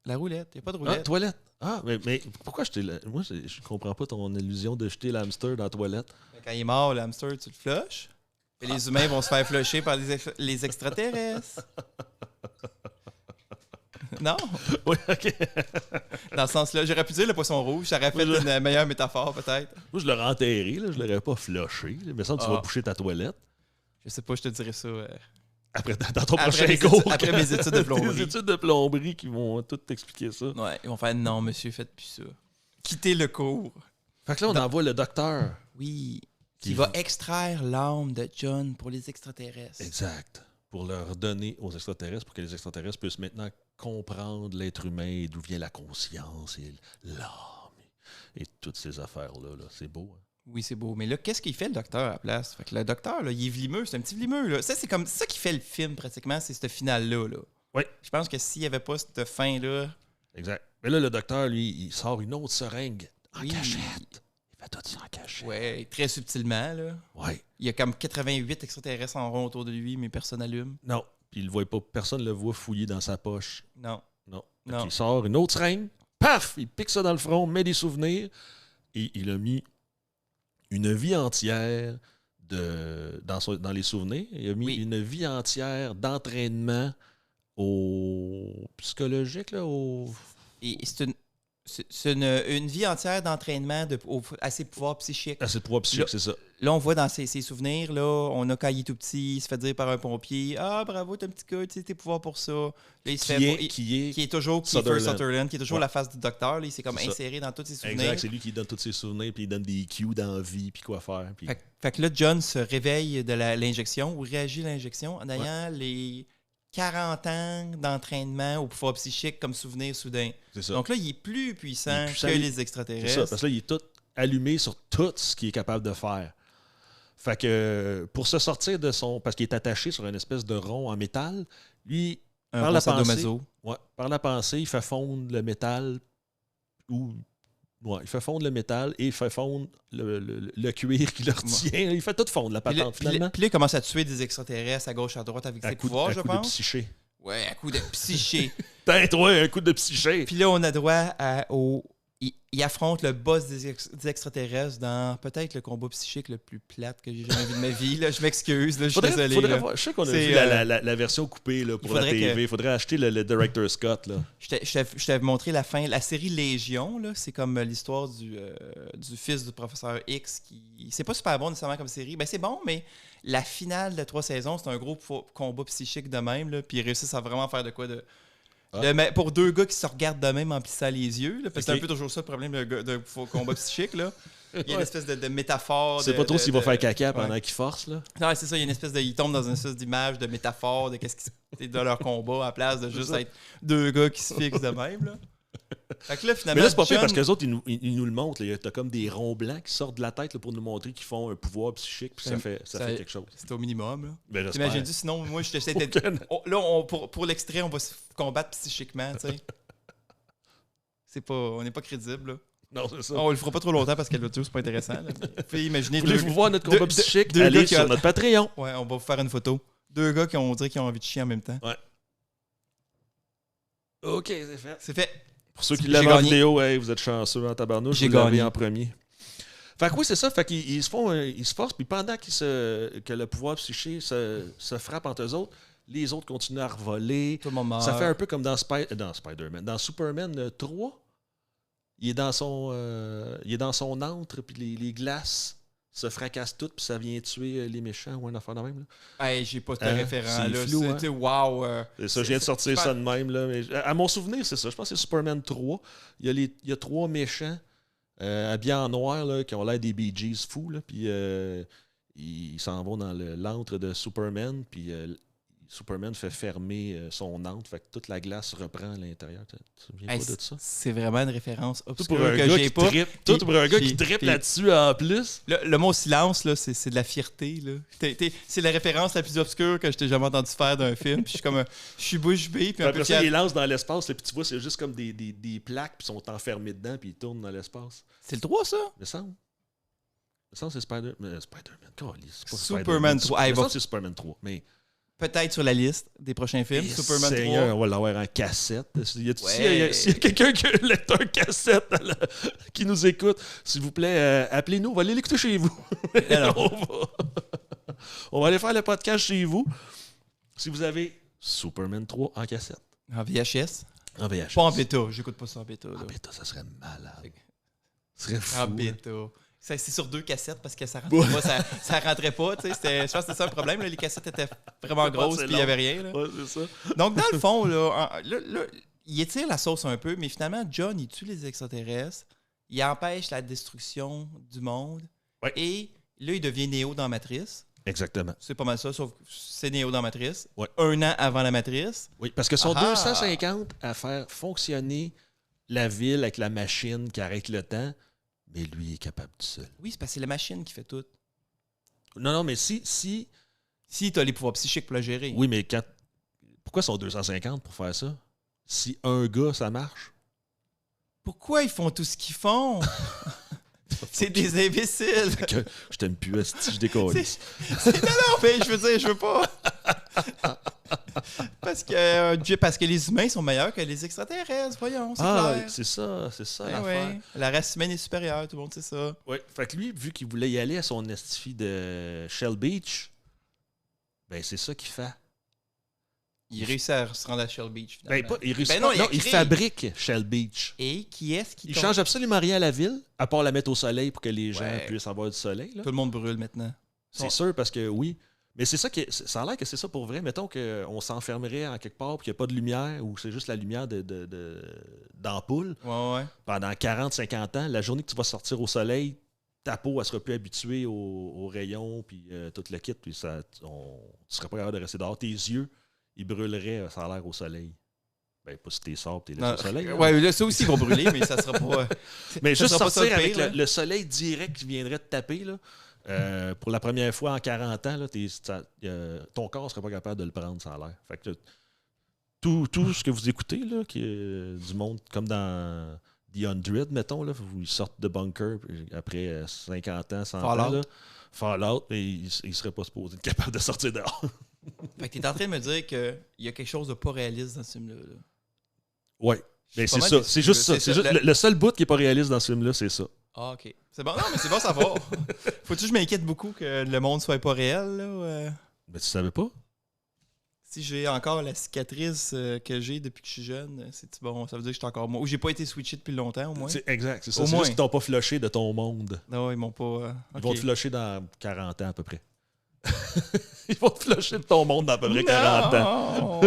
La roulette. Il n'y a pas de roulette. Ah, toilette. Ah, mais pourquoi jeter moi, je comprends pas ton illusion de jeter l'hamster dans la toilette. Quand il est mort, le hamster, tu le flushes. Et les humains vont se faire flusher par les extraterrestres. Non? Oui, OK. Dans ce sens-là, j'aurais pu dire le poisson rouge. Ça aurait fait une meilleure métaphore, peut-être. Moi, je l'aurais enterré. Là. Je l'aurais pas flushé. Il me semble que tu vas boucher ta toilette. Je sais pas, je te dirais ça. Dans ton prochain cours. Après mes études de plomberie. Les études de plomberie qui vont tout t'expliquer ça. Ouais, ils vont faire non, monsieur, faites plus ça. Quittez le cours. Fait que là, on envoie le docteur. Oui. Qui va extraire l'âme de John pour les extraterrestres. Exact. Pour leur donner aux extraterrestres, pour que les extraterrestres puissent maintenant comprendre l'être humain et d'où vient la conscience et l'âme et toutes ces affaires-là. Là. C'est beau, hein? Oui, c'est beau. Mais là, qu'est-ce qu'il fait le docteur à la place? Fait que le docteur, là, il est vlimeux, c'est un petit vlimeux. Là. Ça, c'est comme ça qui fait le film, pratiquement, c'est ce final-là. Là. Oui. Je pense que s'il n'y avait pas cette fin-là... Exact. Mais là, le docteur, lui, il sort une autre seringue en cachette. Il fait tout ça en cachette. Oui, très subtilement. Là. Oui. Il y a comme 88 extraterrestres en rond autour de lui, mais personne n'allume. Non. Puis il le voit pas. Personne ne le voit fouiller dans sa poche. Non. Il sort une autre seringue. Paf! Il pique ça dans le front, met des souvenirs. Et il a mis une vie entière dans les souvenirs. Il a mis une vie entière d'entraînement au psychologique. Là, Et c'est C'est une vie entière d'entraînement à ses pouvoirs psychiques. À ses pouvoirs psychiques, c'est ça. Là, on voit dans ses souvenirs, là, on a quand il est tout petit, il se fait dire par un pompier « Ah, bravo, t'es un petit gars, tu sais tes pouvoirs pour ça. » Là, il se Qui est toujours Kiefer Sutherland, qui est toujours Ouais. la face du docteur. Là, il s'est comme C'est ça. inséré dans tous ses souvenirs. Exact, c'est lui qui donne tous ses souvenirs, puis il donne des cues dans la vie, puis quoi faire. Puis... Fait que là, John se réveille de l'injection ou réagit à l'injection en ayant les 40 ans d'entraînement au pouvoir psychique comme souvenir soudain. C'est ça. Donc là, il est plus puissant que les extraterrestres. C'est ça, parce que là, il est tout allumé sur tout ce qu'il est capable de faire. Fait que pour se sortir de son... Parce qu'il est attaché sur une espèce de rond en métal, lui, par la pensée, il fait fondre le métal il fait fondre le métal et il fait fondre le cuir qui le retient. Il fait tout fondre, la patente, finalement. Puis là, il commence à tuer des extraterrestres à gauche, à droite avec ses pouvoirs, je pense. À coup de psyché. Ouais, à coup de psyché. Un coup de psyché. Puis là, on a droit il affronte le boss des extraterrestres dans peut-être le combat psychique le plus plate que j'ai jamais vu de ma vie. Là. Je m'excuse, là, je suis désolé. Je sais qu'on a vu la version coupée là, pour la TV. Il faudrait acheter le Director's Scott. Là. Je t'avais montré la fin. La série Légion, là, c'est comme l'histoire du fils du professeur X. C'est pas super bon nécessairement comme série. Ben, c'est bon, mais la finale de 3 saisons, c'est un gros combat psychique de même. Là, puis ils réussissent à vraiment faire de quoi de... pour 2 gars qui se regardent de même en plissant les yeux, là, parce que c'est un peu toujours ça le problème d'un combat psychique. Là. Il y a une espèce de métaphore. C'est pas trop s'il va faire caca pendant qu'il force. Là. Non, c'est ça. Il y a une espèce de. Ils tombent dans une espèce d'image, de métaphore de qu'est-ce qui est dans leur combat à place de juste être 2 gars qui se fixent de même. Là. Fait que là, finalement, mais là, c'est pas pire parce que les autres, ils nous le montrent. T'as comme des ronds blancs qui sortent de la tête là, pour nous montrer qu'ils font un pouvoir psychique, puis ça fait quelque chose. C'est au minimum. Là. Ben, t'imagines-tu, sinon, moi, je t'essaie d'être. Là, pour l'extrait, on va se combattre psychiquement, tu sais. On n'est pas crédible, là. Non, c'est ça. On le fera pas trop longtemps parce que l'audio, c'est pas intéressant. Imaginez. Voulez-vous voir notre combat psychique? Allez sur notre Patreon. Ouais, on va vous faire une photo. 2 gars qui ont dit qu'ils ont envie de chier en même temps. Ouais. OK, c'est fait. C'est fait. Pour ceux qui l'avaient en vidéo, hey, vous êtes chanceux en tabarnouche, vous l'avez en premier. Fait que oui, c'est ça. Fait qu'ils se forcent, puis pendant que le pouvoir psyché se frappe entre eux autres, les autres continuent à revoler. Tout le monde meurt. Ça fait un peu comme dans Spider-Man. Dans Superman 3, il est dans son antre, puis les glaces se fracassent toutes, puis ça vient tuer les méchants ou un affaire de même. Là. Hey, j'ai pas de référent là. Flou, c'est wow. C'est ça, je viens de sortir ça de même. Là, mais à mon souvenir, c'est ça. Je pense que c'est Superman 3. Il y a 3 méchants habillés en noir là, qui ont l'air des Bee Gees fous. Là, puis ils s'en vont dans l'antre de Superman. Puis Superman fait fermer son antre. Fait que toute la glace reprend à l'intérieur. Tu te souviens pas de ça? C'est vraiment une référence obscure pour un que gars j'ai pas. Tout pour un gars qui trippe là-dessus en plus. Le mot silence, là, c'est de la fierté. Là. C'est la référence la plus obscure que je t'ai jamais entendu faire d'un film. Puis je suis bouche bée. Puis après ça, il lance dans l'espace. Puis tu vois, c'est juste comme des plaques. Puis ils sont enfermés dedans. Puis ils tournent dans l'espace. C'est le 3, ça? Me semble. C'est Spider-Man. Superman 3. C'est Superman 3. Mais... Peut-être sur la liste des prochains films. Superman 3. On va l'avoir en cassette. S'il y a quelqu'un qui a un lecteur cassette qui nous écoute, s'il vous plaît, appelez-nous. On va aller l'écouter chez vous. On va aller faire le podcast chez vous. Si vous avez Superman 3 en cassette. En VHS. En VHS. Pas en bêta. J'écoute pas ça en bêta. En bêta, ça serait malade. Ça serait fou. En bêta. C'est sur 2 cassettes parce que ça rentrait pas. Ça rentrait pas. Je pense que c'était ça le problème. Là. Les cassettes étaient vraiment grosses et il n'y avait rien. Là. Ouais, c'est ça. Donc, dans le fond, là, il étire la sauce un peu, mais finalement, John, il tue les extraterrestres. Il empêche la destruction du monde. Ouais. Et là, il devient Néo dans Matrice. Exactement. C'est pas mal ça, sauf que c'est Néo dans Matrice. Ouais. 1 an avant la Matrice. Oui, parce que sont 250 à faire fonctionner la ville avec la machine qui arrête le temps. Mais lui, il est capable tout seul. Oui, c'est parce que c'est la machine qui fait tout. Non, mais si tu as les pouvoirs psychiques pour la gérer. Oui, mais pourquoi sont 250 pour faire ça? Si un gars, ça marche? Pourquoi ils font tout ce qu'ils font? C'est des imbéciles. Je t'aime plus, si je décolle. Non, mais je veux dire, je veux pas. Parce que les humains sont meilleurs que les extraterrestres, voyons, c'est clair. C'est ça l'affaire. Ouais. La race humaine est supérieure, tout le monde sait ça. Oui, fait que lui, vu qu'il voulait y aller à son estifie de Shell Beach, ben c'est ça qu'il fait. Il réussit à se rendre à Shell Beach, finalement. Ben, pas, il réussit Ben non, pas, non, il crée. fabrique Shell Beach. Et qui est-ce qui Il tombe? change absolument rien à la ville, à part la mettre au soleil pour que les gens Ouais. puissent avoir du soleil. Là. Tout le monde brûle maintenant. C'est sûr, parce que oui. Mais c'est ça qui ça a l'air que c'est ça pour vrai. Mettons qu'on s'enfermerait en quelque part et qu'il n'y a pas de lumière ou c'est juste la lumière d'ampoule Ouais. pendant 40-50 ans. La journée que tu vas sortir au soleil, ta peau elle sera plus habituée aux rayons puis tout le kit. Puis tu serais pas capable de rester dehors. Tes yeux, ils brûleraient, ça a l'air, au soleil. Ben, pas si t'es sors et t'es laissé au soleil. Hein. Ouais, là, ça aussi, ils vont brûler, mais ça sera pas. Mais ça juste sera pas ça sortir le avec pire, là. le soleil direct qui viendrait te taper, là, pour la première fois en 40 ans, là, ton corps ne serait pas capable de le prendre, ça a l'air. Fait que tout ce que vous écoutez, là, qui est du monde comme dans The 100, mettons, là, où ils sortent de bunker puis après 50 ans, 100 ans, là, Fallout, mais ils ne seraient pas supposés être capables de sortir dehors. Fait que t'es en train de me dire qu'il y a quelque chose de pas réaliste dans ce film-là. Là. Ouais. Mais Je c'est suis pas mal ça. déçu, C'est juste là. ça. C'est juste le seul bout qui n'est pas réaliste dans ce film-là, c'est ça. Ah, ok. C'est bon. Non, mais c'est bon à savoir. Faut-tu que je m'inquiète beaucoup que le monde soit pas réel, là? Mais tu savais pas? Si j'ai encore la cicatrice que j'ai depuis que je suis jeune, c'est bon, ça veut dire que je suis encore moi. Ou j'ai pas été switché depuis longtemps, au moins. C'est exact, c'est ça. Au C'est moins. juste qu'ils t'ont pas flushé de ton monde. Non, ils m'ont pas. Ils vont te flusher dans 40 ans à peu près. Ils vont te flusher de ton monde dans à peu près 40 ans.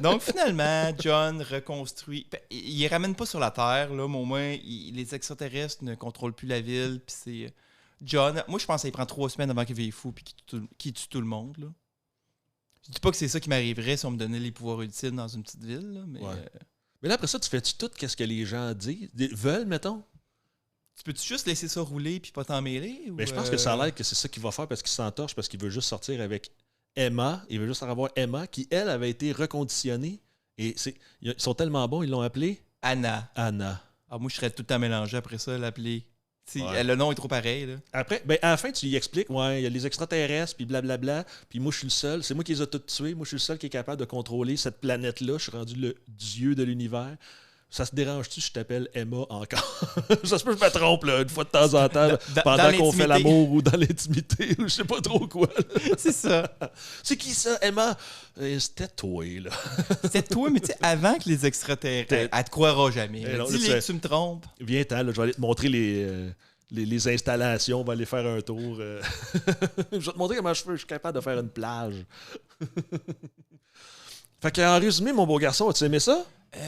Donc finalement, John reconstruit. Il les ramène pas sur la Terre, là, mais au moins, les extraterrestres ne contrôlent plus la ville. Puis c'est John. Moi, je pense qu'il prend 3 semaines avant qu'il veuille fou puis qu'il tue tout le monde. Là. Je dis pas que c'est ça qui m'arriverait si on me donnait les pouvoirs ultimes dans une petite ville, là, mais. Ouais. Mais là, après ça, tu fais-tu tout ce que les gens disent? Veulent, mettons? Tu peux-tu juste laisser ça rouler puis pas t'en mêler? Ou Mais je pense que ça a l'air que c'est ça qu'il va faire parce qu'il s'entorche, parce qu'il veut juste sortir avec Emma. Il veut juste avoir Emma qui, elle, avait été reconditionnée. Et ils sont tellement bons, ils l'ont appelée Anna. Anna. Ah, moi, je serais tout le temps mélangé après ça, l'appeler. Ouais. Le nom est trop pareil. Là. Après, ben, à la fin, tu lui expliques, ouais, il y a les extraterrestres, puis blablabla, puis moi, je suis le seul. C'est moi qui les ai tous tués. Moi, je suis le seul qui est capable de contrôler cette planète-là. Je suis rendu le dieu de l'univers. Ça se dérange-tu si je t'appelle Emma encore? Ça se peut que je me trompe, là, une fois de temps en temps, pendant qu'on fait l'amour ou dans l'intimité, ou je sais pas trop quoi. C'est ça. C'est qui ça, Emma? C'était toi, là. C'était toi, mais tu sais, avant que les extraterrestres... Elle te croira jamais. Dis-lui que tu me trompes. Viens-t'en, là, je vais aller te montrer les installations, on va aller faire un tour. Je vais te montrer comment je suis capable de faire une plage. Fait qu'en résumé, mon beau garçon, as-tu aimé ça?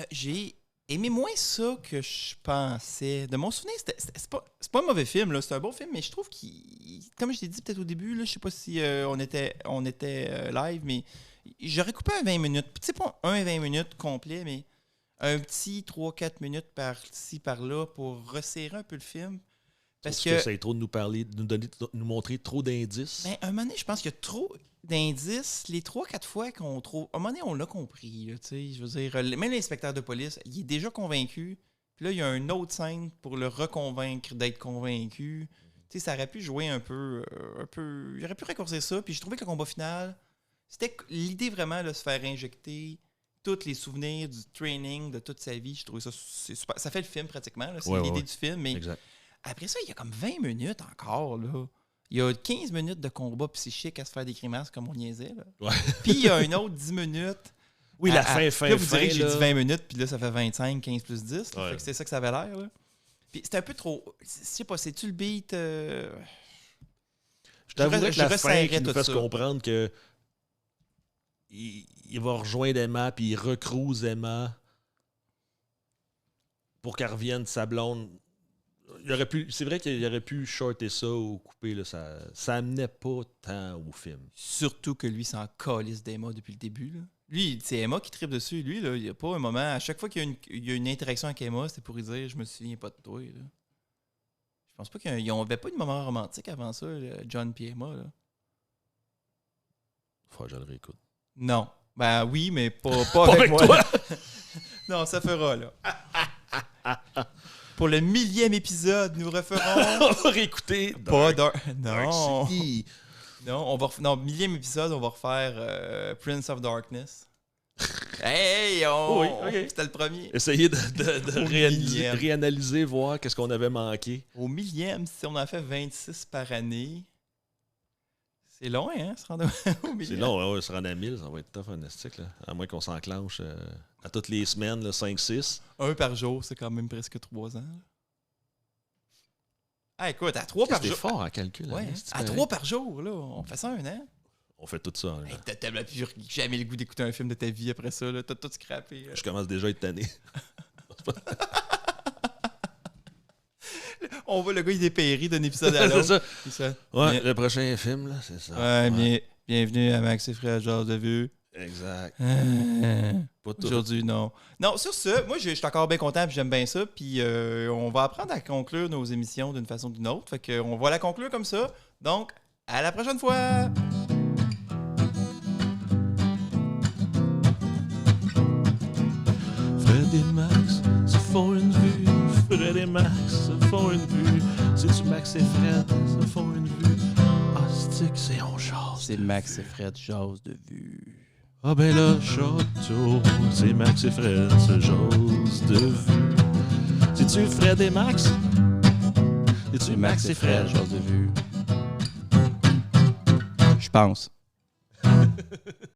J'ai aimé moins ça que je pensais. De mon souvenir, c'est pas un mauvais film, là. C'est un bon film, mais je trouve qu'il... Comme je t'ai dit peut-être au début, là, je sais pas si on était live, mais j'aurais coupé un 20 minutes. Tu sais, pas un 20 minutes complet, mais un petit 3-4 minutes par-ci, par-là pour resserrer un peu le film. Parce que ça est trop de nous parler, de nous montrer trop d'indices. Ben, un moment donné, je pense qu'il y a trop d'indices. Les 3-4 fois qu'on trouve... À un moment donné, on l'a compris. Là, je veux dire, même l'inspecteur de police, il est déjà convaincu. Puis là, il y a une autre scène pour le reconvaincre d'être convaincu. Tu sais, ça aurait pu jouer un peu... Il aurait pu raccourcir ça. Puis je trouvais que le combat final, c'était l'idée vraiment de se faire injecter tous les souvenirs du training de toute sa vie. Je trouvais ça super. Ça fait le film pratiquement. Là. C'est l'idée du film. Mais exact. Après ça, il y a comme 20 minutes encore, là. Il y a 15 minutes de combat psychique à se faire des grimaces comme on niaisait, là. Ouais. Puis il y a une autre 10 minutes. Oui, la fin. Là, vous direz que j'ai là. dit 20 minutes, puis là, ça fait 25, 15 plus 10. Ouais. Fait que c'est ça que ça avait l'air, là. Puis c'était un peu trop... Je sais pas, c'est-tu le beat... Je t'avouerais que la fin qui nous fait comprendre que il va rejoindre Emma, puis il recrouse Emma pour qu'elle revienne sa blonde. C'est vrai qu'il aurait pu shorter ça ou couper. Là, ça amenait pas tant au film. Surtout que lui, s'en calisse d'Emma depuis le début. Là. Lui, c'est Emma qui tripe dessus. Lui, là, il n'y a pas un moment... À chaque fois qu'il y a une interaction avec Emma, c'est pour lui dire « Je me souviens pas de toi. » Je pense pas qu'ils n'avaient pas de moment romantique avant ça, John et Emma. Là. Faut que je le réécoute. Non. Ben oui, mais pas avec moi. toi. Non, ça fera, là. Pour le 1000e épisode, nous referons... On va réécouter. Pas Non. City. Non, 1000e épisode, on va refaire Prince of Darkness. Hey, Oui, okay. C'était le premier. Essayer de réanalyser, voir qu'est-ce qu'on avait manqué. Au 1000e, si on en fait 26 par année, C'est loin, hein, se rendre au milieu. C'est long, se rendre à 1000, ça va être tough, honestique, là. À moins qu'on s'enclenche à toutes les semaines, 5-6. Un par jour, c'est quand même presque 3 ans. Là. Ah, écoute, à 3 par jour. C'est fort en calcul. Ouais, hein, à 3 par jour, là, on fait ça un an. On fait tout ça. Là. Hey, t'as plus jamais le goût d'écouter un film de ta vie après ça, là. T'as tout scrappé. Je commence déjà à être tanné. On voit le gars, il dépérit d'un épisode à l'autre. C'est ça. Ouais, le prochain film, là, c'est ça. Ouais, bienvenue à Max et Frère Georges de Vue. Exact. Aujourd'hui, non. Non, sur ce, moi, je suis encore bien content puis j'aime bien ça. Puis on va apprendre à conclure nos émissions d'une façon ou d'une autre. Fait qu'on va la conclure comme ça. Donc, à la prochaine fois! Fred et Max se font une vue. Fred et Max se font une vue. C'est-tu Max et Fred se font une vue? Ah, c'est on jase. C'est Max et Fred jase de Vue. Ah ben là, château, c'est Max et Fred se jase de vue. C'est-tu Fred et Max? C'est-tu Max et Fred jase de Vue? Je pense.